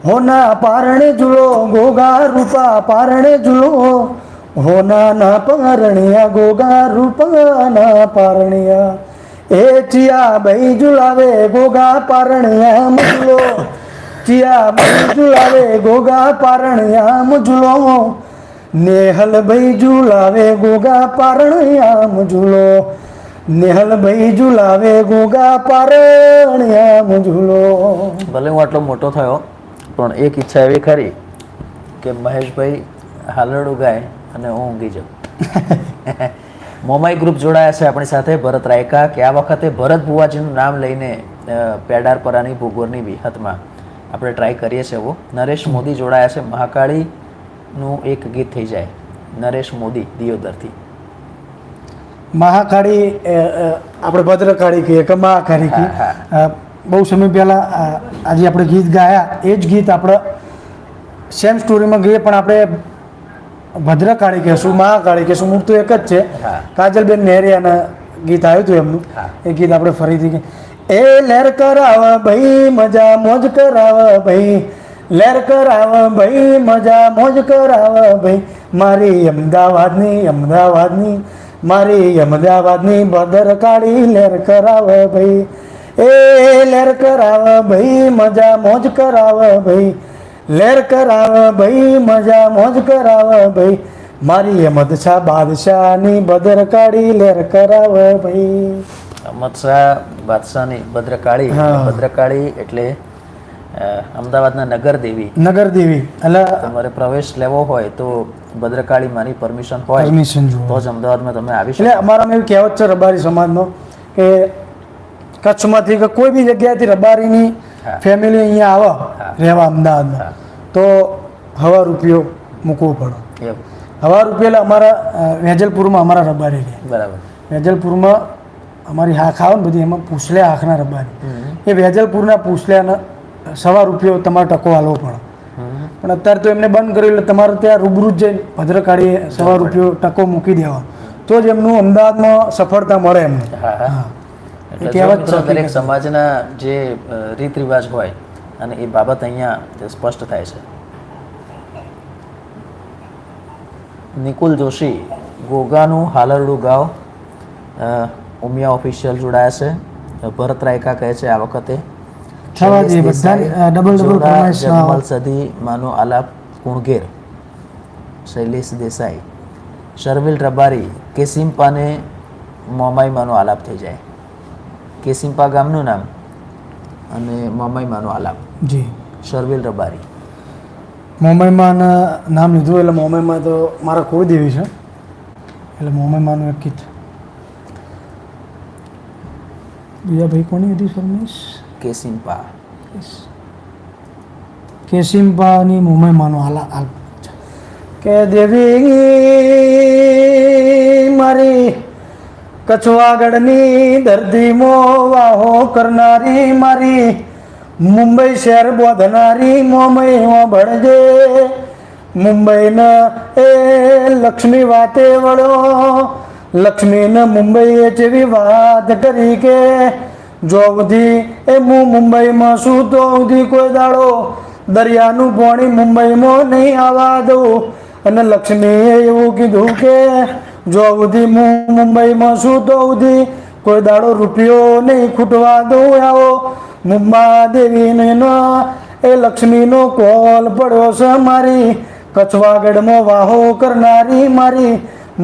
હોના પારણે ઝૂલો, ગોગા રૂપા પારણે ઝૂલો, હોના ના પારણિયા ગોગા રૂપા ના પારણિયા, એ ચિયા બઈ ઝુલાવે ગોગા પારણિયા ઝૂલો, ચિયા બઈ ઝુલાવે ગોગા પારણિયા ઝૂલો, નેહલ ભાઈ ઝુલાવે ગોગા પારણિયામ ઝૂલો, નેહલ ભાઈ ઝુલાવે ગોગા પારણિયામ ઝૂલો. ભલે હું આટલો મોટો થયો પણ એક ઈચ્છા એવી ખરી કે મહેશભાઈ હાલરડું ગાય અને હું ઊંઘી જાઉં. મોમાઈ ગ્રુપ જોડાયા છે આપણી સાથે. ભરત રાયકા કે આ વખતે ભરત ભુવાજીનું નામ લઈને પેડારપરાની ભૂગોળની વિહતમાં આપણે ટ્રાય કરીએ છીએ. એવો નરેશ મોદી જોડાયા છે. મહાકાળીનું એક ગીત થઈ જાય. નરેશ મોદી દિયોદરથી. મહાકાળી આપણે ભદ્રકાળી કહીએ કે મહાકાળી કહીએ. બહુ સમય પહેલાં આજે આપણે ગીત ગાયા એ જ ગીત આપણે સેમ સ્ટોરીમાં ગઈએ પણ આપણે ભદ્રકાળી કહેશું, મહાકાળી કહેશું, મૂળ તો એક જ છે. કાજલબેન નેહરિયાના ગીત આવ્યું હતું એમનું, એ ગીત આપણે ફરીથી એ લહેર કરાવ ભાઈ, મજા મોજ કરાવ ભાઈ, લહેર કરાવ ભાઈ, મજા મોજ કરાવ ભાઈ, મારી અમદાવાદની અમદાવાદની મારી અમદાવાદની ભદ્રકાળી લહેર કરાવ ભાઈ, એ લહેર કરાવ ભાઈ, મજા મોજ કરાવ ભાઈ, લહેર કરાવ ભાઈ, મજા મોજ કરાવ ભાઈ, મારી અહમદ શાહ બાદશાહની ભદ્રકાળી લહેર કરાવ ભાઈ. અહમદ શાહ બાદશાહની ભદ્રકાળી. ભદ્રકાળી એટલે અમદાવાદના નગર દેવી. નગર દેવી એટલે તમારે પ્રવેશ લેવો હોય તો ભદ્રકાળી માની પરમિશન હોય પરમિશન જુઓ તો જ અમદાવાદમાં તમે આવી એટલે શકો. અમારામાં એવી કહેવત છે રબારી સમાજનો કે કચ્છમાંથી કે કોઈ બી જગ્યાએથી રબારીની ફેમિલી અહીંયા આવે રહેવા અમદાવાદમાં તો હવા રૂપિયો મૂકવો પડે. એવું હવા રૂપિયા એટલે અમારા વેજલપુરમાં અમારા રબારી રહે. બરાબર. વેજલપુરમાં અમારી હાખ આવે ને બધી એમાં પૂછલ્યા હાખના રબારી, એ વેજલપુરના પૂછલ્યાના ₹1.25 તમારે ટકો આલવો પડે. પણ અત્યારે તો એમને બંધ કર્યું એટલે તમારે ત્યાં રૂબરૂ જ જઈને ભદ્રકાળીએ ₹100 ટકો મૂકી દેવા તો જ એમનું અમદાવાદમાં સફળતા મળે એમને. એટલે જો મિત્રો દરેક સમાજના જે રીત રિવાજ હોય અને એ બાબત અહીંયા સ્પષ્ટ થાય છે. નિકુલ જોશી ગોગાનું હાલરડું ગાવ. ઉમિયા ઓફિશિયલ જોડાયા છે. ભરત રાયકા કહે છે આ વખતે જગમલ સદી માનો આલાપ કુણગેર. શૈલેષ દેસાઈ. શર્વિલ રબારી કેસિમ્પાને મોમાઈ માનો આલાપ થઈ જાય. કેસિમ્પા ગામનું નામ અને મોમાઈ માનો આલાપ. જી. શર્વિલ રબારી. મોમાઈમાંના નામ લીધું એટલે મોમાઈમાં તો મારા કુળદેવી છે એટલે મોમાઈમાંનું એક ગીત. બીજા ભાઈ કોની હતી ફરમાઈશ? કેસિમ્પા. કેસિમ્પાની મોમાઈમાંનો કે દેવી મારી કચ્છવાગઢની ધરતીમાં વાહો કરનારી મારી મુંબઈ શહેર બોધનારી મોમય ભણજે મુંબઈના એ લક્ષ્મી વાતે વળો લક્ષ્મીને મુંબઈએ જેવી વાત કરી કે જો સુધી એ હું મુંબઈમાં છું તો સુધી કોઈ દાડો દરિયાનું પાણી મુંબઈમાં નહીં આવવા દઉં અને લક્ષ્મીએ એવું કીધું કે જો સુધી હું મુંબઈમાં છું તો સુધી કોઈ દાડો રૂપિયો નહીં ખૂટવા દઉં આવો મુંબા દેવીને એ લક્ષ્મીનો કોલ પડ્યો છે મારી કચ્છવાગઢમાં વાહો કરનારી મારી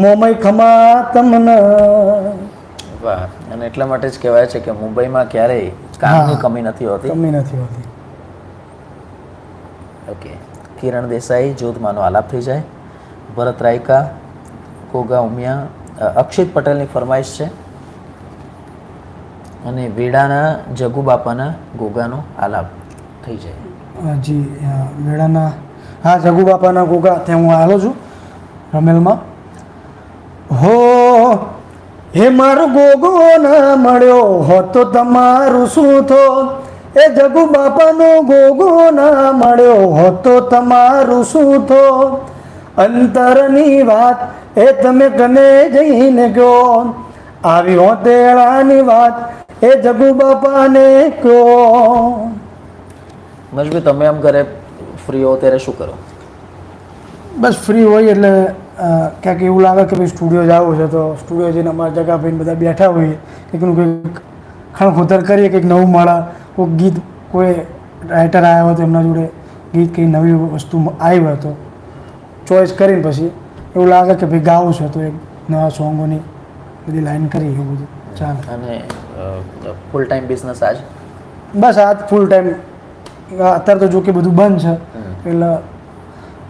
મોમય ખમા તમને. વાહ. અને એટલા માટે જ કહેવાય છે કે મુંબઈમાં ક્યારેય કામની કમી નથી હોતી. ઓકે. કિરણ દેસાઈ જોધમાનો આલાપ થઈ જાય. ભરત રાયકા, કોગા ઉમિયા, અક્ષિત પટેલની ફરમાઈશ છે અને વેડાના જગુ બાપાના ગોગાનો આલાપ થઈ જાય. જી વેડાના હા જગુ બાપાના ગોગા ત્યાં હું આવેલો છું રમેલમાં. હો હે મારો ગોગો ના મળ્યો હો તો તમારું શું થો એ જગુ બાપાનો ગોગો ના મળ્યો હો તો તમારું શું થો અંતરની વાત એ તમે કને જઈને ગયો આવી હોતેળાની વાત એ જગુ બાપાને કહો. મજબૂત તમે આમ ઘરે ફ્રી હો ત્યારે શું કરો? બસ ફ્રી હોય એટલે ક્યાંક એવું લાગે કે ભાઈ સ્ટુડિયો જવું છે તો સ્ટુડિયો જઈને અમારા જગા ભાઈને બધા બેઠા હોઈએ કંઈકનું કંઈક ખણખોતર કરીએ કંઈક નવું મળે કોઈ ગીત કોઈ રાઇટર આવ્યા હોય તો એમના જોડે ગીત કંઈ નવી વસ્તુ આવી હોય તો ચોઈસ કરીને પછી એવું લાગે કે ભાઈ ગાવું છે તો એક નવા સોંગોની બધી લાઈન કરી એવું બધું ચાલે. અને ફૂલ ટાઈમ બિઝનેસ આજ બસ આ ફૂલ ટાઈમ અત્યારે તો જો કે બધું બંધ છે એટલે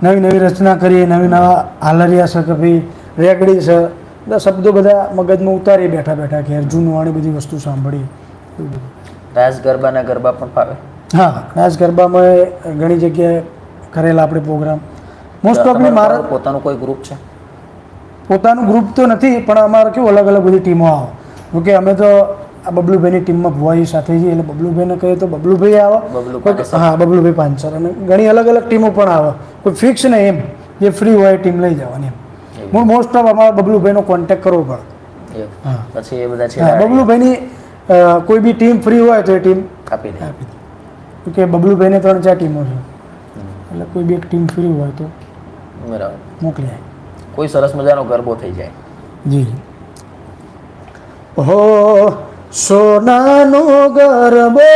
નવી નવી રચના કરીએ નવી નવા હાલરિયા છે કે ભાઈ રેગડી છે બધા શબ્દો બધા મગજમાં ઉતારી બેઠા બેઠા કે જૂનવાણી બધી વસ્તુ સાંભળી. રાસ ગરબાના ગરબા પણ ફાવે? હા રાસ ગરબામાં ઘણી જગ્યાએ કરેલા આપણે પ્રોગ્રામ. મોસ્ટ ઓફલી મારા પોતાનું કોઈ ગ્રુપ છે? પોતાનું ગ્રુપ તો નથી પણ અમારે કેવું અલગ અલગ બધી ટીમો આવે. જોકે અમે તો આ બબલુભાઈની ટીમમાં ભુવાજી સાથે જઈએ એટલે બબલુભાઈને કહીએ તો બબલુભાઈ આવે. હા બબલુભાઈ પાંચસર અને ઘણી અલગ અલગ ટીમો પણ આવે. કોઈ ફિક્સ નહીં એમ જે ફ્રી હોય ટીમ લઈ જવાની એમ. હું મોસ્ટ ઓફ અમારા બબલુભાઈનો કોન્ટેક્ટ કરવો પડે. હા પછી એ બધા છે બબલુભાઈની કોઈ બી ટીમ ફ્રી હોય તો એ ટીમ આપી દે. કે બબલુભાઈને 3-4 ટીમો છે એટલે કોઈ બી એક ટીમ ફ્રી હોય તો બરાબર મોકલી જાય. કોઈ સરસ મજાનો ગરબો થઈ જાય. જી હો સોનાનો ગરબો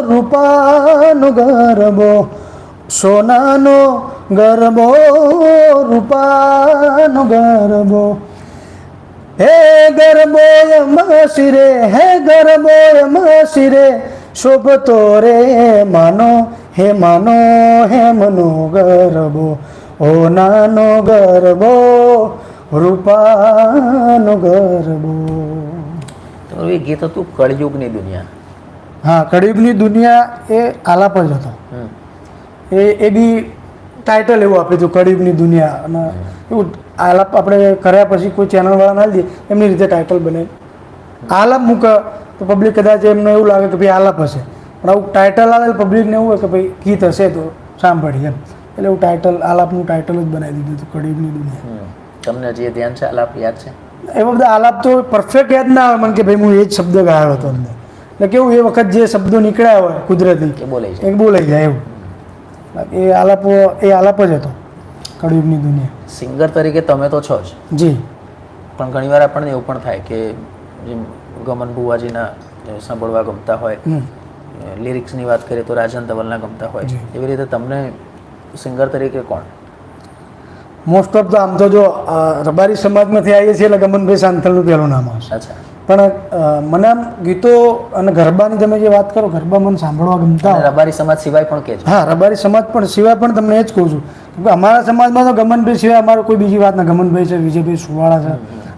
રૂપાનો ગરબો સોનાનો ગરબો રૂપાનો ગરબો હે ગરબો મસીરે હે ગરબો મસીરે શોભતો રે માનો હે મનો ગરબો ઓ નાનો ગરબો રૂપાનો ગરબો. તમારું એ ગીત હતું કળયુગની દુનિયા. હા કળયુગની દુનિયા એ આલાપ જ હતો. એ બી ટાઇટલ એવું આપ્યું હતું કળયુગની દુનિયા અને એવું આલાપ આપણે કર્યા પછી કોઈ ચેનલવાળા ના દે એમની રીતે ટાઇટલ બને આલાપ મૂકે તો પબ્લિક કદાચ એમને એવું લાગે કે ભાઈ આલાપ હશે પણ આવું ટાઇટલ આવે પબ્લિકને એવું હોય કે ભાઈ ગીત હશે તો સાંભળી એમ એટલે એવું ટાઇટલ આલાપનું ટાઇટલ જ બનાવી દીધું હતું કળયુગની દુનિયા. તમને જે ધ્યાન છે આલાપ યાદ છે? એવા બધા આલાપ તો પરફેક્ટ યાદ ના આવે મને કે ભાઈ હું એ જ શબ્દ ગાયો હતો અંદર એટલે કેવું એ વખત જે શબ્દો નીકળ્યા હોય કુદરતી એ બોલાઈ જાય એવું. એ આલાપ જ હતો કળયુગની દુનિયા. સિંગર તરીકે તમે તો છો જ જી પણ ઘણીવાર આપણને એવું પણ થાય કે જેમ ગમન બુવાજીના સાંભળવા ગમતા હોય લિરિક્સની વાત કરીએ તો રાજન ધવલના ગમતા હોય એવી રીતે તમને સિંગર તરીકે કોણ? મોસ્ટ ઓફ તો આમ તો જો રબારી સમાજમાંથી આવીએ છીએ એટલે ગમનભાઈ સાંથલનું પહેલું નામ આવશે. અચ્છા. પણ મને આમ ગીતો અને ગરબાની તમે જે વાત કરો ગરબા મને સાંભળવા ગમતા હોય. રબારી સમાજ સિવાય પણ કહેજો. હા રબારી સમાજ પણ સિવાય પણ તમને એ જ કહું છું કે અમારા સમાજમાં તો ગમનભાઈ સિવાય અમારો કોઈ બીજી વાત ના. ગમનભાઈ છે, વિજયભાઈ સુવાળા છે,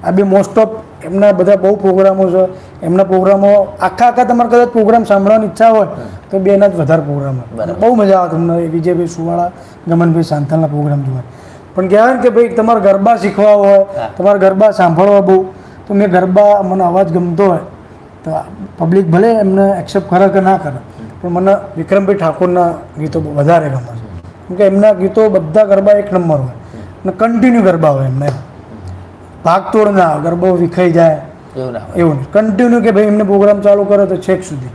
આ બે મોસ્ટ ઓફ એમના બધા બહુ પ્રોગ્રામો છે. એમના પ્રોગ્રામો આખા તમારે કદાચ પ્રોગ્રામ સાંભળવાની ઈચ્છા હોય તો બેના જ વધારે પ્રોગ્રામ હોય. બહુ મજા આવે તમને વિજયભાઈ સુવાળા ગમનભાઈ સાંથલના પ્રોગ્રામ જોવા. પણ કહેવાય ને કે ભાઈ તમારે ગરબા શીખવા હોય, હા. તમારે ગરબા સાંભળવા બહુ, તો મેં ગરબા મને અવાજ ગમતો હોય તો પબ્લિક ભલે એમને એક્સેપ્ટ કરે કે ના કરે, પણ મને વિક્રમભાઈ ઠાકોરના ગીતો બહુ વધારે ગમે છે. કેમ કે એમના ગીતો બધા ગરબા એક નંબર હોય અને કન્ટિન્યુ ગરબા હોય એમને, ભાગતોડ ના હોય, ગરબો વિખાઈ જાય એવું ના હોય. એવું નહીં, કન્ટિન્યુ કે ભાઈ એમને પ્રોગ્રામ ચાલુ કરે તો છેક સુધી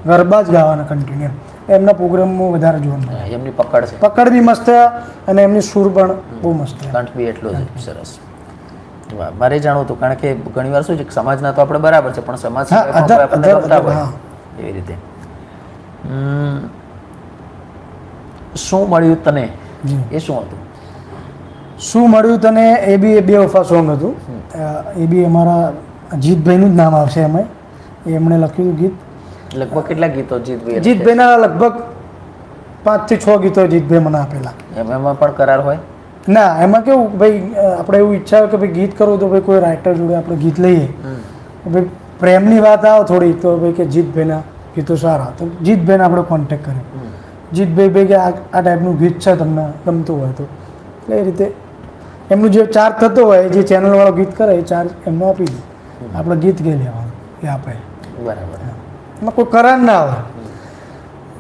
ગરબા જ ગાવાના કન્ટિન્યુ. એમના પ્રોગ્રામમાં વધારે જોવા મળે. હા, એમની પકડ છે, પકડ બી મસ્ત અને એમની સુર પણ બહુ મસ્ત. કંઠ બી એટલો જ સરસ. વાહ, મારે જાણવું હતું, કારણ કે ઘણી વાર શું છે કે સમાજના તો આપણે બરાબર છે, પણ સમાજ હા, સિવાય પણ આપણને ગમતા હોય હા. એવી રીતે. શું મળ્યું તને, જી. એ શું હતું? શું મળ્યું તને એ બી બે વફા સોંગ હતું. એ બી અમારા જીતભાઈનું જ નામ આવશે એમાં, એમણે લખ્યું ગીત. લગભગ કેટલા ગીતો જીતભાઈ જીતભાઈના લગભગ 5 થી 6 ગીતો જીતભાઈ મને આપેલા. એમાં પણ કરાર હોય? ના, એમાં કેવું ભાઈ આપણે એવું ઈચ્છા હોય કે ભાઈ ગીત કરવું તો ભાઈ કોઈ રાઇટર જોડે આપણે ગીત લઈએ, ભાઈ પ્રેમની વાત આવે થોડી તો ભાઈ કે જીતભાઈના ગીતો સારા, તો જીતભાઈને આપણે કોન્ટેક્ટ કર્યો. જીતભાઈ ભાઈ કે આ ટાઈપનું ગીત છે તમને ગમતું હોય તો, એટલે એ રીતે એમનું જે ચાર્જ થતો હોય, જે ચેનલવાળો ગીત કરે એ ચાર્જ એમને આપી દે, આપણે ગીત ગઈ લેવાનું એ આપે. બરાબર. એમાં કોઈ કરાર ના આવે.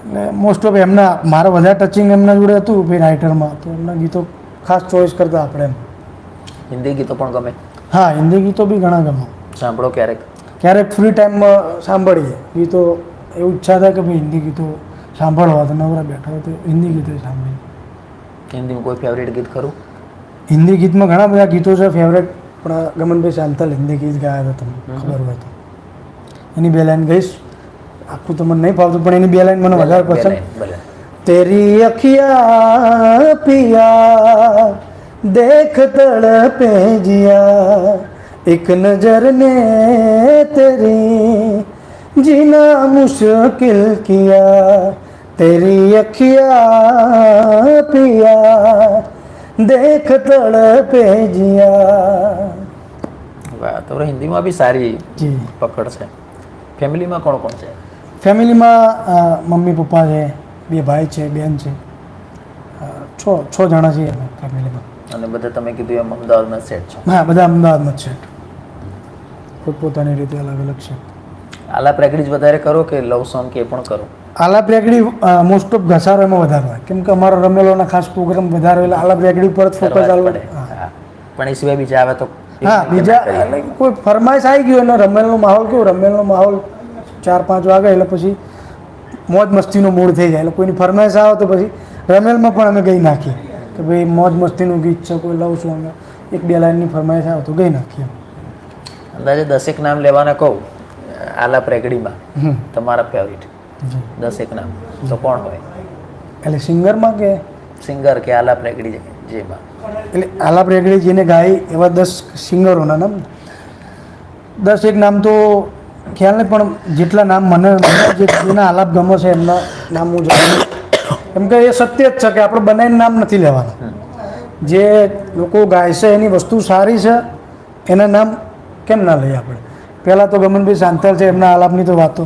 એટલે મોસ્ટ ઓફ એમના મારે વધારે ટચિંગ એમના જોડે હતું ભાઈ રાઇટરમાં, તો એમના ગીતો ખાસ ચોઈસ કરતા આપણે એમ. હિન્દી ગીતો પણ ગમે? હા, હિન્દી ગીતો બી ઘણા ગમે. સાંભળો ક્યારેક? ક્યારેક ફ્રી ટાઈમમાં સાંભળીએ ગીતો, એવું ઈચ્છા થાય કે ભાઈ હિન્દી ગીતો સાંભળવા, તો નવરા બેઠા હોય તો હિન્દી ગીતો સાંભળીએ. હિન્દીમાં કોઈ ફેવરેટ ગીત ખરું? હિન્દી ગીતમાં ઘણા બધા ગીતો છે ફેવરેટ, પણ ગમનભાઈ શાંતલ હિન્દી ગીત ગાયા હતા, તમને ખબર હોય તો. એની 2 લાઈન ગઈશ, આખું તો મને નહીં ફાવતું, પણ એની 2 લાઈન મને વધારે પસંદ. તેરી અખિયા પિયા દેખ તડપે जिया एक नजर ने तेरी जीना मुश्किल किया तेरी अखियाँ पिया देख तड़पे जिया. વાહ, તો હિન્દીમાં બી સારી જી. પકડ છે. ફેમિલીમાં કોણ કોણ છે? ફેમિલીમાં મમ્મી પપ્પા છે, 2 ભાઈ છે, બેન છે, 6 જણા છીએ અમે ફેમિલીમાં. અને બધા તમે કીધું એમ અમદાવાદમાં સેટ છો? હા, બધા અમદાવાદમાં જ છે, પોતપોતાની રીતે અલગ અલગ છે. આલાપ રેકડી જ વધારે કરો કે લવ સોંગ કે એ પણ કરો? આલાપ રેકડી મોસ્ટ ઓફ ઘસારો એમાં વધારે હોય, કેમ કે અમારો રમેલોના ખાસ પ્રોગ્રામ વધારે હોય, આલાપ રેકડી ઉપર જ ફોકસ કરવા જ ચાલુ. પડે. હા. પણ એ સિવાય બીજા આવે તો? હા, બીજા એટલે કોઈ ફરમાઈશ આવી ગયું અને રમેલનો માહોલ કેવો, રમેલનો માહોલ 4-5 વાગે એટલે પછી મોજ મસ્તીનો મૂડ થઈ જાય, એટલે કોઈની ફરમાઈશ આવે તો પછી રમેલમાં પણ અમે ગઈ નાખીએ કે ભાઈ મોજ મસ્તીનું ગીત છે, કોઈ લવ સોંગ 1-2 લાઈનની ફરમાઈશ આવે તો ગઈ નાખીએ. અંદાજે 10 નામ લેવાના કહું આલાપ રેકડીમાં, તમારા ફેવરિટ 10 નામ તો કોણ હોય? એટલે સિંગરમાં કે સિંગર કે આલાપ રેકડી જેમાં? એટલે આલાપ રેકડી જેને ગાય એવા 10 સિંગરોના નામ. 10 એક નામ તો ખ્યાલ નહીં, પણ જેટલા નામ મને જેના આલાપ ગમે છે એમના નામ હું જાણું. કેમ કે એ સત્ય જ છે કે આપણે બનાવીને નામ નથી લેવાના. જે લોકો ગાય છે એની વસ્તુ સારી છે એના નામ કેમ ના લઈએ આપણે? પહેલાં તો ગમનભાઈ શાંતલ છે, એમના આલાપની તો વાતો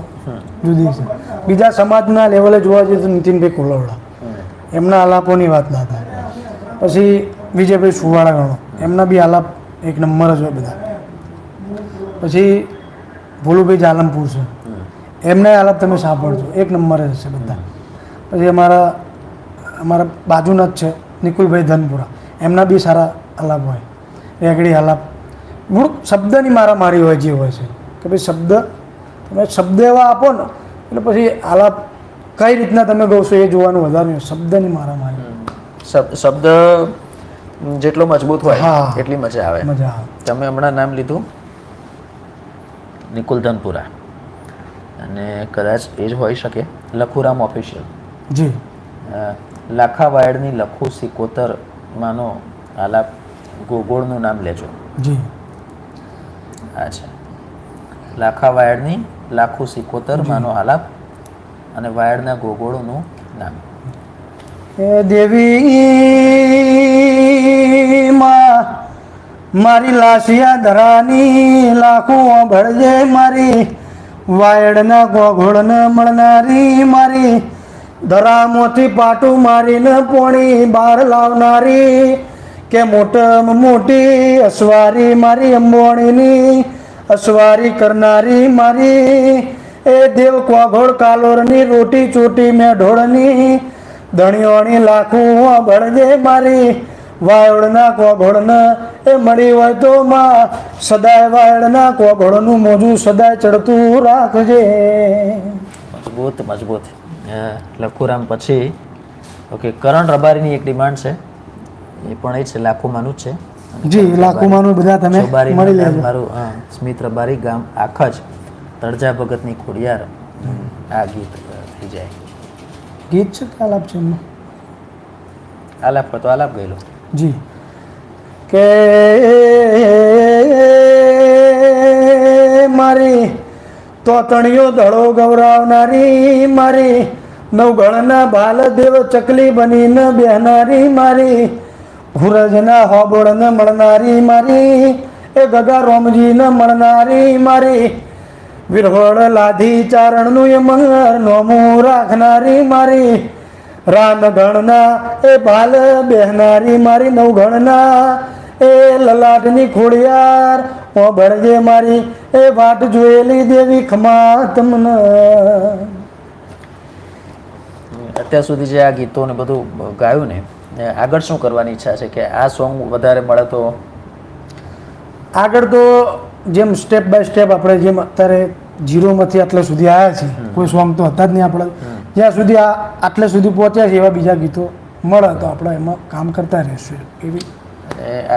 જુદી છે. બીજા સમાજના લેવલે જોવા જઈએ તો નીતિનભાઈ કોલવડા, એમના આલાપોની વાત ના થાય. પછી વિજયભાઈ સુવાળા ગણો, એમના બી આલાપ એક નંબર જ હોય બધા. પછી ભોલુભાઈ જાલમપુર છે, એમના આલાપ તમે સાંભળજો, એક નંબર જ છે બધા. પછી અમારા બાજુના જ છે નિકુલભાઈ ધનપુરા, એમના બી સારા આલાપ હોય. રેકડી આલાપ મૂળ શબ્દની મારામારી હોય જે હોય છે કે ભાઈ તમે શબ્દ એવા આપો ને એટલે પછી આલાપ કઈ રીતના તમે ગાવશો એ જોવાનું વધારે, શબ્દની મારામારી. શબ્દ જેટલો મજબૂત હોય હા, એટલી મજા આવે. મજા આવે. તમે હમણાં નામ લીધું નિકુલ ધનપુરા, અને કદાચ એ જ હોઈ શકે લખુરામ ઓફિશિયલ. જી. લાખા વાયડની લખુ સિકોતર માનો આલાપ ગોગોળનું નામ લેજો. જી. અચ્છા, લાખા વાયડની લાખુ સિકોતર માનો આલાપ અને વાયડના ગોગોળનું નામ. એ દેવી માં મારી લાશિયા ધરાની લાખું ભળજે મારી વાયડના ગોઘોળને મળનારી મારી ધરામોથી પાટું મારીને પોણી બહાર લાવનારી કે મોટામાં મોટી અસવારી મારી અંબોણીની અસવારી કરનારી મારી એ દેવ કોઘોડ કાલોરની રોટી ચોટી મેં ઢોળની ધણિયોની લાખું ભળજે મારી વાયડના કોઘોડને એ મળી હોય તો માં સદાય વાયડના કોઘોડનું મોજું સદાય ચડતું રાખજે. મજબૂત મજબૂત. લખુરામ પછી ઓકે, કરણ રબારીની એક ડિમાન્ડ છે, એ પણ એ છે લાખોમાંનું જ છે. જી, લાખોમાંનું બધા તમે મળી લેજો. મારું સ્મિત રબારી ગામ આખજ તળજા ભગતની ખોડિયાર. આ ગીત થઈ જાય. ગીત છે કે આલાપ છે એમનું? આલાપ તો આલાપ ગયેલો. જી, કે મારી તોતણીઓ દળો ગૌરાવનારી મારી નવગણના બાલદેવ ચકલી બનીને બેહનારી મારી હુરજના હોબળને મળનારી મારી એ ગગા રોમજીને મળનારી મારી વિરહોળ લાધી ચારણનું એ મંગળ નોમું રાખનારી મારી રાનગણના એ બાલ બેહનારી મારી નવગણના એ લલાટની ખોડિયાર ઓ ભળજે મારી એ વાટ જોયેલી દેવી ખમા તમને. અત્યાર સુધી જે આ ગીતો ને બધું ગાયું ને, આગળ શું કરવાની ઈચ્છા છે કે આ સોંગ વધારે મળે તો? આગળ તો જેમ સ્ટેપ બાય સ્ટેપ આપણે જેમ અત્યારે ઝીરોમાંથી આટલે સુધી આવ્યા છીએ, કોઈ સોંગ તો હતા જ નહીં આપણે, જ્યાં સુધી આટલે સુધી પહોંચ્યા છે એવા બીજા ગીતો મળે તો આપણે એમાં કામ કરતા રહીશું. એવી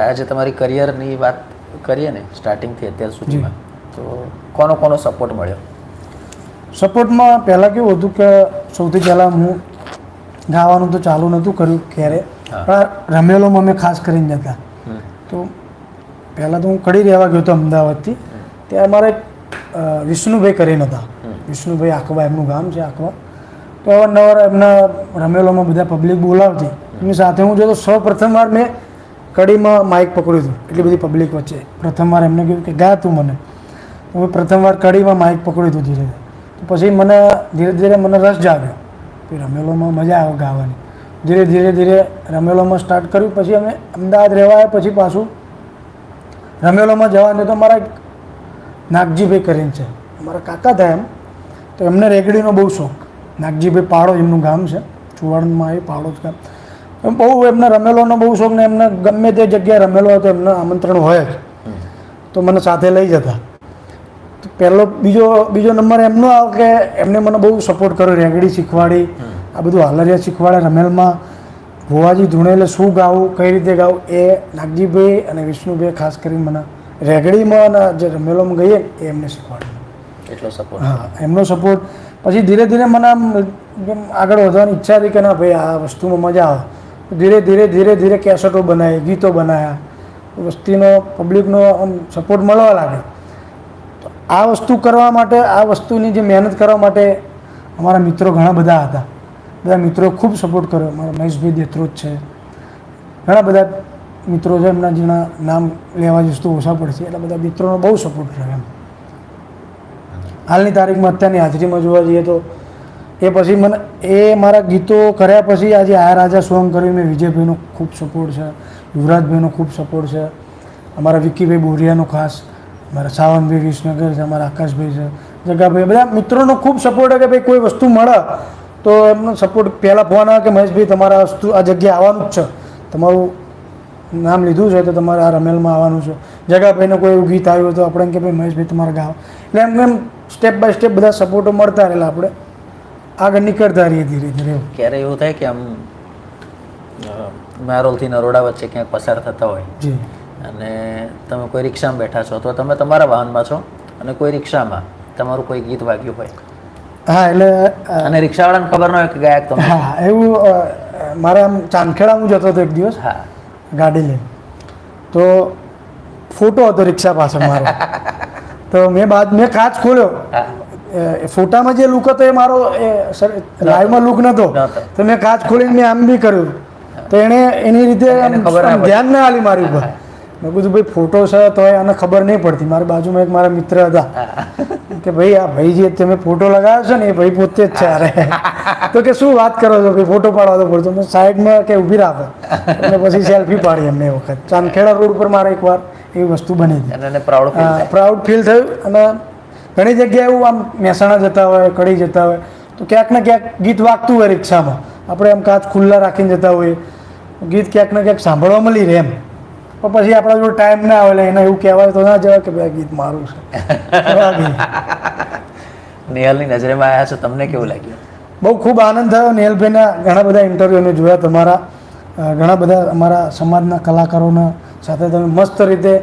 આજે તમારી કરિયરની વાત કરીએ ને સ્ટાર્ટિંગથી અત્યાર સુધીમાં, તો કોનો સપોર્ટ મળ્યો? સપોર્ટમાં પહેલાં કેવું હતું કે સૌથી પહેલાં હું ગાવાનું તો ચાલુ નહોતું કર્યું ક્યારે, પણ રમેલોમાં મેં ખાસ કરીને જતા. તો પહેલાં તો હું કડી રહેવા ગયો હતો અમદાવાદથી. ત્યાં અમારે વિષ્ણુભાઈ કરીને હતા, વિષ્ણુભાઈ આખવા એમનું ગામ છે આખવા. તો અવારનવાર એમના રમેલોમાં બધા પબ્લિક બોલાવતી, એમની સાથે હું જોતો. સૌ પ્રથમવાર મેં કડીમાં માઇક પકડ્યું હતું એટલી બધી પબ્લિક વચ્ચે. પ્રથમવાર એમને કહ્યું કે ગા તું મને. હું પ્રથમવાર કડીમાં માઇક પકડ્યું હતું ધીરે. તો પછી મને ધીરે ધીરે મને રસ જાગ્યો કે રમેલોમાં મજા આવે ગાવાની. ધીરે ધીરે ધીરે રમેલોમાં સ્ટાર્ટ કર્યું. પછી અમે અમદાવાદ રહેવા આવ્યા. પછી પાછું રમેલોમાં જવાનું તો મારા નાગજીભાઈ કરીને છે, અમારા કાકા થાય એમ, તો એમને રેગડીનો બહુ શોખ. નાગજીભાઈ પાડો એમનું ગામ છે, ચુવાડમાં એ પાડો જ ગામ. એમ બહુ એમને રમેલોનો બહુ શોખ ને એમને ગમે તે જગ્યાએ રમેલો હોય તો એમને આમંત્રણ હોય જ, તો મને સાથે લઈ જતા. પહેલો બીજો નંબર એમનો આવે કે એમને મને બહુ સપોર્ટ કર્યો, રેગડી શીખવાડી, આ બધું હાલરિયા શીખવાડે. રમેલમાં ભુવાજી ધૂણેલે શું ગાવું, કઈ રીતે ગાવું, એ નાગજીભાઈ અને વિષ્ણુભાઈ ખાસ કરીને મને રેગડીમાં અને જે રમેલોમાં ગઈએ એ એમને શીખવાડ્યું. એટલો સપોર્ટ? હા, એમનો સપોર્ટ. પછી ધીરે ધીરે મને આમ આગળ વધવાની ઈચ્છા હતી કે ના ભાઈ આ વસ્તુમાં મજા આવે. ધીરે ધીરે કેસેટો બનાવી, ગીતો બનાવ્યા, વસ્તીનો પબ્લિકનો આમ સપોર્ટ મળવા લાગે. તો આ વસ્તુ કરવા માટે, આ વસ્તુની જે મહેનત કરવા માટે અમારા મિત્રો ઘણા બધા હતા. બધા મિત્રો ખૂબ સપોર્ટ કર્યો. મારા મહેશભાઈ દેત્રોજ છે, ઘણા બધા મિત્રો છે, એમના જેના નામ લેવા જઈશ તો ઓછા પડશે. એટલે બધા મિત્રોનો બહુ સપોર્ટ રહ્યો એમ. હાલની તારીખમાં અત્યારની હાજરીમાં જોવા જઈએ તો એ પછી મને એ મારા ગીતો કર્યા પછી આજે આ રાજા સોંગ કર્યું મેં, વિજયભાઈનો ખૂબ સપોર્ટ છે, યુવરાજભાઈનો ખૂબ સપોર્ટ છે, અમારા વિક્કીભાઈ બોરિયાનો ખાસ, મારા સાવંતભાઈ વિસનગર છે, અમારા આકાશભાઈ છે, જગાભાઈ, બધા મિત્રોનો ખૂબ સપોર્ટ છે કે ભાઈ કોઈ વસ્તુ મળે તો એમનો સપોર્ટ. પહેલાં ફોન આવે કે મહેશભાઈ તમારા વસ્તુ આ જગ્યાએ આવવાનું જ છે, તમારું નામ લીધું છે તો તમારે આ રમેલમાં આવવાનું છે. જગાભાઈને કોઈ એવું ગીત આવ્યું તો આપણે એમ કે ભાઈ મહેશભાઈ તમારે ગાવ. એટલે એમ સ્ટેપ બાય સ્ટેપ બધા સપોર્ટો મળતા રહેલા, આપણે આગળ નીકળતા રહીએ ધીરે ધીરે. ક્યારે એવું થાય કે આમ મારોલથી નરોડા વચ્ચે ક્યાંક પસાર થતા હોય જી, અને તમે કોઈ રિક્ષામાં બેઠા છો, તો તમે તમારા વાહનમાં છો અને કોઈ રિક્ષામાં તમારું કોઈ ગીત વાગ્યું હોય? હા, એટલે અને રિક્ષાવાળાને ખબર ન હોય કે ગાયક તમે? હા, એવું મારા આમ ચાંદખેડા હું જતો હતો એક દિવસ હા, ગાડી લઈને, તો ફોટો હતો રિક્ષા પાછળ મારો. તો મેં કાચ ખોલ્યો. ફોટામાં જે લુક હતો એ મારો લાઈવમાં લુક નહોતો. તો મેં કાચ ખોલીને મેં આમ બી કર્યું. તો એણે એની રીતે ધ્યાન ના આલી મારી ઉપર. મેં કીધું ભાઈ ફોટો છે તો આને ખબર નહીં પડતી. મારી બાજુમાં એક મારા મિત્ર હતા કે ભાઈ આ ભાઈ જે તમે ફોટો લગાવ્યો છે ને એ ભાઈ પોતે જ છે. અરે તો કે શું વાત કરો છો ભાઈ, ફોટો પાડવા તો પડતો. મેં સાઈડમાં કે ઊભી રાખો અને પછી સેલ્ફી પાડી એમને એ વખત. ચાંદખેડા રોડ પર મારે એકવાર એવી વસ્તુ બની હતી. પ્રાઉડ ફીલ થયું. અને ઘણી જગ્યાએ એવું આમ મહેસાણા જતા હોય, કડી જતા હોય તો ક્યાંક ને ક્યાંક ગીત વાગતું હોય રિક્ષામાં, આપણે આમ કાચ ખુલ્લા રાખીને જતા હોઈએ, ગીત ક્યાંક ને ક્યાંક સાંભળવા મળી રહે એમ. પણ પછી આપણા જોડે ટાઈમ ના આવે એને એવું કહેવાય તો ના જવાય કે ભાઈ ગીત મારું છે. નેહલની નજરેમાં આવ્યા છો, તમને કેવું લાગ્યું? બહુ ખૂબ આનંદ થયો. નેહલભાઈના ઘણા બધા ઇન્ટરવ્યૂ મેં જોયા તમારા, ઘણા બધા અમારા સમાજના કલાકારોના સાથે તમે મસ્ત રીતે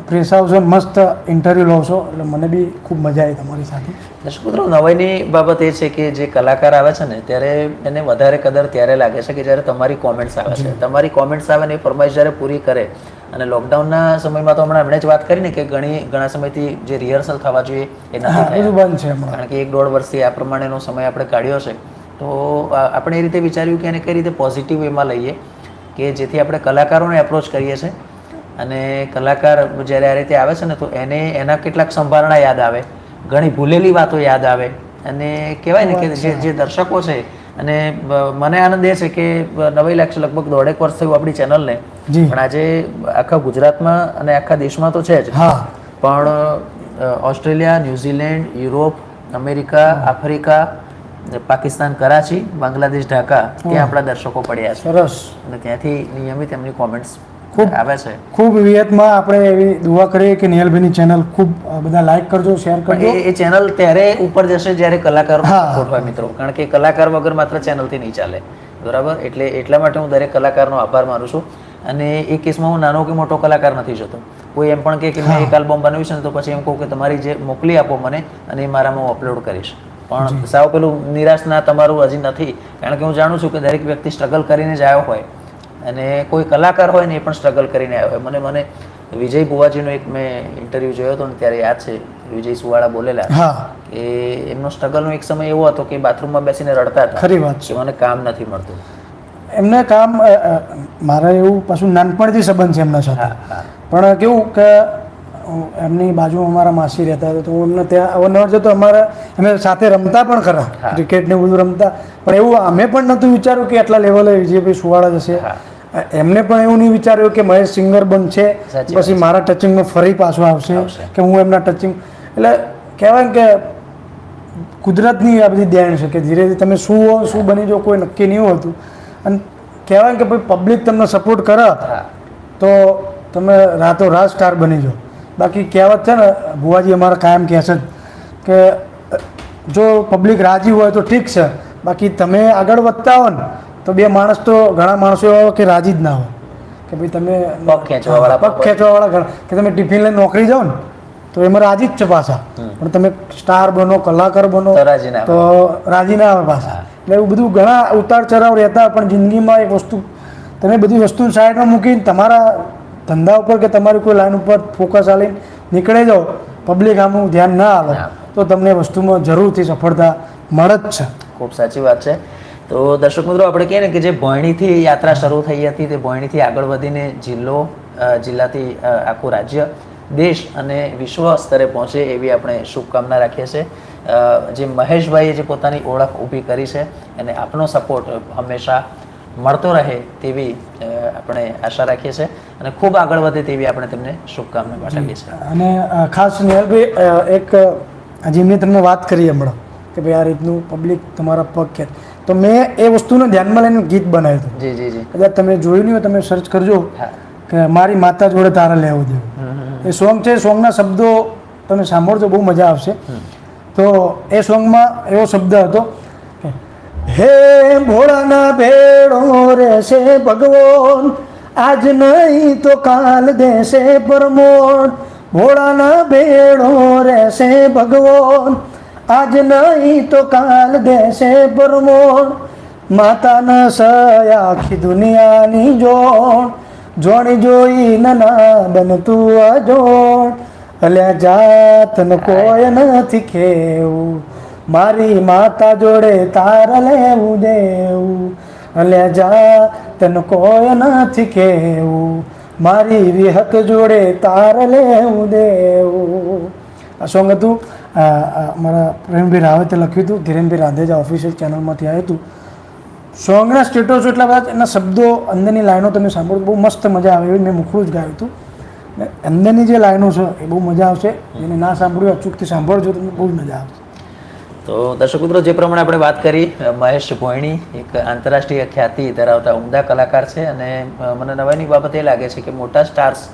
પ્રેસાવ છો, મસ્ત ઇન્ટરવ્યૂ લો છો, એટલે મને બી ખૂબ મજા આવી તમારી સાથે. દર્શક મિત્રો, નવાઈની બાબત એ છે કે જે કલાકાર આવે છે ને ત્યારે એને વધારે કદર ત્યારે લાગે છે કે જ્યારે તમારી કોમેન્ટ્સ આવે છે. તમારી કોમેન્ટ્સ આવે ને એ ફરમાઈશ જ્યારે પૂરી કરે. અને લોકડાઉનના સમયમાં તો હમણાં એમણે જ વાત કરી ને કે ઘણા સમયથી જે રિહર્સલ થવા જોઈએ એ નથી થયા, બંધ છે હમણાં. કારણ કે 1-1.5 વર્ષથી આ પ્રમાણેનો સમય આપણે કાઢ્યો છે. તો આપણે એ રીતે વિચાર્યું કે એને કઈ રીતે પોઝિટિવ વેમાં લઈએ કે જેથી આપણે કલાકારોને એપ્રોચ કરીએ છીએ અને કલાકાર જ્યારે આ રીતે આવે છે ને તો એને એના કેટલાક સંભારણા યાદ આવે, ઘણી ભૂલેલી વાતો યાદ આવે. અને કહેવાય ને કે જે દર્શકો છે, અને મને આનંદ એ છે કે નવાઈ લાગશે, લગભગ 1.5 વર્ષ થયું આપણી ચેનલને, પણ આજે આખા ગુજરાતમાં અને આખા દેશમાં તો છે જ, પણ Australia, New Zealand, Europe, America, Africa, Pakistan, Karachi, Bangladesh, Dhaka, ત્યાં આપણા દર્શકો પડ્યા છે. સરસ. અને ત્યાંથી નિયમિત એમની કોમેન્ટ્સ ખૂબ આવે છે. ખૂબ વિયતમાં આપણે એવી દુઆ કરીએ કે નેહલભાઈની ચેનલ ખૂબ બધા લાઈક કરજો, શેર કરજો. એ ચેનલ ત્યારે ઉપર જશે જ્યારે કલાકારો સપોર્ટ હોય મિત્રો, કારણ કે કલાકાર વગર માત્ર ચેનલથી નહીં ચાલે, બરાબર? એટલે એટલા માટે હું દરેક કલાકારનો આભાર માનું છું. અને એ કેસમાં હું નાનો કે મોટો કલાકાર નથી જોતો. કોઈ એમ પણ કહે કે મેં એક આલ્બમ બનાવ્યું છે ને તો પછી એમ કહું કે તમારી જે મોકલી આપો મને અને એ મારામાં હું અપલોડ કરીશ. પણ સાવ પેલું નિરાશ ના તમારું હજી નથી, કારણ કે હું જાણું છું કે દરેક વ્યક્તિ સ્ટ્રગલ કરીને જ આવ્યો હોય, અને કોઈ કલાકાર હોય ને એ પણ સ્ટ્રગલ કરીને આવ્યો હોય. મને વિજય બુવાજીનો એક મેં ઇન્ટરવ્યૂ જોયો હતો ને ત્યારે યાદ છે, વિજય સુવાળા બોલેલા કે એમનો સ્ટ્રગલનો એક સમય એવો હતો કે બાથરૂમમાં બેસીને રડતા હતા. ખરી વાત છે. મને કામ નથી મળતું. એમને કામ, મારે એવું પાછું નાનપણથી સંબંધ છે એમના સાથે. પણ કેવું કે એમની બાજુમાં અમારા માસી રહેતા હતા તો હું એમને ત્યાં અવારનવાર જતો. અમે સાથે રમતા પણ ખરા, ક્રિકેટ ને બધું રમતા. પણ એવું અમે પણ નહોતું વિચાર્યું કે આટલા લેવલે વિજયભાઈ સુવાળા જશે. એમને પણ એવું નહીં વિચાર્યું કે મહેશ સિંગર બનશે પછી મારા ટચિંગમાં ફરી પાછો આવશે કે હું એમના ટચિંગ. એટલે કહેવાય કે કુદરતની આ બધી દેણ છે કે ધીરે ધીરે તમે શું બની જાઓ કોઈ નક્કી નહીં હોતું. અને કહેવાય કે ભાઈ પબ્લિક તમને સપોર્ટ કરે તો તમે રાતોરાત સ્ટાર બની જાઓ. બાકી કહેવત છે ને, ભુવાજી અમારા કાયમ કહે છે કે જો પબ્લિક રાજી હોય તો ઠીક છે, બાકી તમે આગળ વધતા હો ને તો બે માણસ તો ઘણા માણસો એવા કે રાજી જ ના હોય કે ભાઈ તમે પગ ખેંચવાવાળા ઘણા કે તમે ટિફિન લઈને નોકરી જાઓ ને તો એમાં રાજી જ છે પાછા, પણ તમે સ્ટાર બનો, કલાકાર બનો તો રાજી ના આવે પાછા. એટલે એવું બધું ઘણા ઉતાર ચઢાવ રહેતા. પણ જિંદગીમાં એક વસ્તુ તમે બધી વસ્તુ સાઈડમાં મૂકીને તમારા ધંધા ઉપર કે તમારી કોઈ લાઈન ઉપર ફોકસ આવીને નીકળે જાઓ, પબ્લિક આમનું ધ્યાન ના આવે તો તમને વસ્તુમાં જરૂરથી સફળતા મળે જ છે. ખૂબ સાચી વાત છે. તો દર્શક મિત્રો, આપણે કહીએ ને કે જે ભોયણીથી યાત્રા શરૂ થઈ હતી તે ભોયણીથી આગળ વધીને જિલ્લાથી આખું રાજ્ય, દેશ અને વિશ્વ સ્તરે પહોંચે એવી આપણે શુભકામના રાખીએ છીએ. જે મહેશભાઈએ જે પોતાની ઓળખ ઊભી કરી છે એને આપનો સપોર્ટ હંમેશા મળતો રહે તેવી આપણે આશા રાખીએ છીએ અને ખૂબ આગળ વધે તેવી આપણે તેમને શુભકામના પાઠવીએ છીએ. અને ખાસ નેહલભાઈ, એક હજી મેં તમને વાત કરી હમણાં કે ભાઈ આ રીતનું પબ્લિક તમારા પગ ખેંચ, તો મેં એ વસ્તુને ધ્યાનમાં લઈને ગીત બનાવ્યું હતું. જી જી જી. કદાચ તમે જોયું નહીં હોય, તમે સર્ચ કરજો કે મારી માતા જોડે તારે લેવું દેવું. એ સોંગ છે, સોંગના શબ્દો તમે સાંભળજો, બહુ મજા આવશે. તો એ સોંગમાં એવો શબ્દ હતો કે હે ભોળાના ભેળો રહેશે ભગવાન, આજ નહીં તો કાલ દેશે પરમોણ. ભોળાના ભેળો રહેશે ભગવાન, આજ નહીં તો કાલ દેશે પરમોણ. માતાના સયા આખી દુનિયાની જોણ, જોણી જોઈ ના બનતું અજોણ. અલ્યા જાતન કોઈ નથી કેવું, મારી માતા જોડે તાર લેવું દેવું. અલ્યા જાતન કોઈ નથી કેવું, મારી વિહત જોડે તાર લેવું દેવું. આ સોંગ હતું મારા પ્રેમભાઈ રાવતે લખ્યું હતું, ધીરેનભાઈ રાંધેજા ઓફિશિયલ ચેનલમાંથી આવ્યું હતું. સોંગના સ્ટેટસો એટલા બધા, એના શબ્દો, અંદરની લાઈનો તમે સાંભળો બહુ મસ્ત મજા આવે એવી. મેં મુખડું જ ગાયું હતું ને અંદરની જે લાઈનો છે એ બહુ મજા આવશે. જેને ના સાંભળ્યું અચૂકથી સાંભળજો, તમને બહુ જ મજા આવશે. તો દર્શક મિત્રો, જે પ્રમાણે આપણે વાત કરી, મહેશ ભોયણી એક આંતરરાષ્ટ્રીય ખ્યાતિ ધરાવતા ઉમદા કલાકાર છે. અને મને નવાઈની બાબત એ લાગે છે કે મોટા સ્ટાર્સ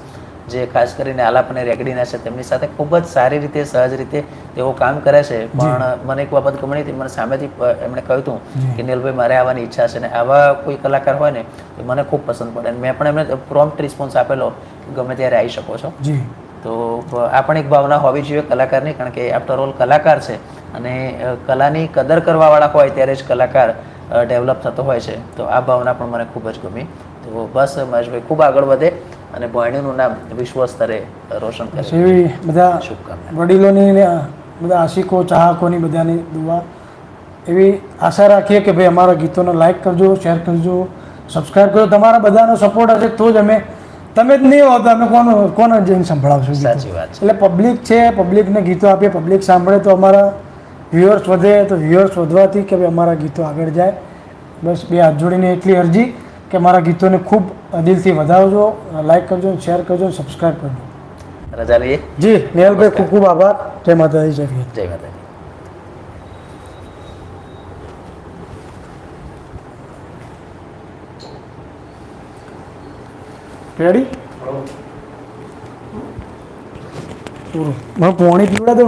જે ખાસ કરીને આલાપ અને રેકડીના છે તેમની સાથે ખૂબ જ સારી રીતે, સહજ રીતે તેઓ કામ કરે છે. પણ મને એક બાબત ગમી હતી, મને સામેથી એમણે કહ્યું હતું કે નીલભાઈ મારે આવવાની ઈચ્છા છે, ને આવા કોઈ કલાકાર હોય ને તો મને ખૂબ પસંદ પડે. અને મેં પણ એમને પ્રોમ્પ્ટ રિસ્પોન્સ આપેલો કે ગમે ત્યારે આવી શકો છો. જી, તો આ પણ એક ભાવના હોવી જોઈએ કલાકારની, કારણ કે આફ્ટર ઓલ કલાકાર છે અને કલાની કદર કરવાવાળા હોય ત્યારે જ કલાકાર ડેવલપ થતો હોય છે. તો આ ભાવના પણ મને ખૂબ જ ગમી. તો બસ મહેશભાઈ ખૂબ આગળ વધે અને ભોયણીનું નામ વિશ્વ સ્તરે રોશન કરે એવી બધા શુભકામના. વડીલોની ને બધા આશિકો ચાહકોની બધાની દુઆ, એવી આશા રાખીએ કે ભાઈ અમારા ગીતોને લાઈક કરજો, શેર કરજો, સબસ્ક્રાઈબ કરજો. તમારા બધાનો સપોર્ટ હશે તો જ અમે, તમે જ નહીં હો તો અમે કોને જઈને સંભળાવશું ગીતો? સાચી વાત છે. એટલે પબ્લિક છે, પબ્લિકને ગીતો આપીએ, પબ્લિક સાંભળે તો અમારા વ્યુઅર્સ વધે. તો વ્યુઅર્સ વધવાથી કે ભાઈ અમારા ગીતો આગળ જાય. બસ બે હાથ જોડીને એટલી અરજી કે મારા ગીતોને ખૂબ દિલથી વધારજો, લાઈક કરજો, શેર કરજો, સબસ્ક્રાઈબ કરજો. રજા લઈએ. જી નેહલભાઈ, ખૂબ ખૂબ આભાર. જય માતાજી, જય હિન્દ. જય માતાજી. રેડી? પૂરું. મને પોણી પીવડા તો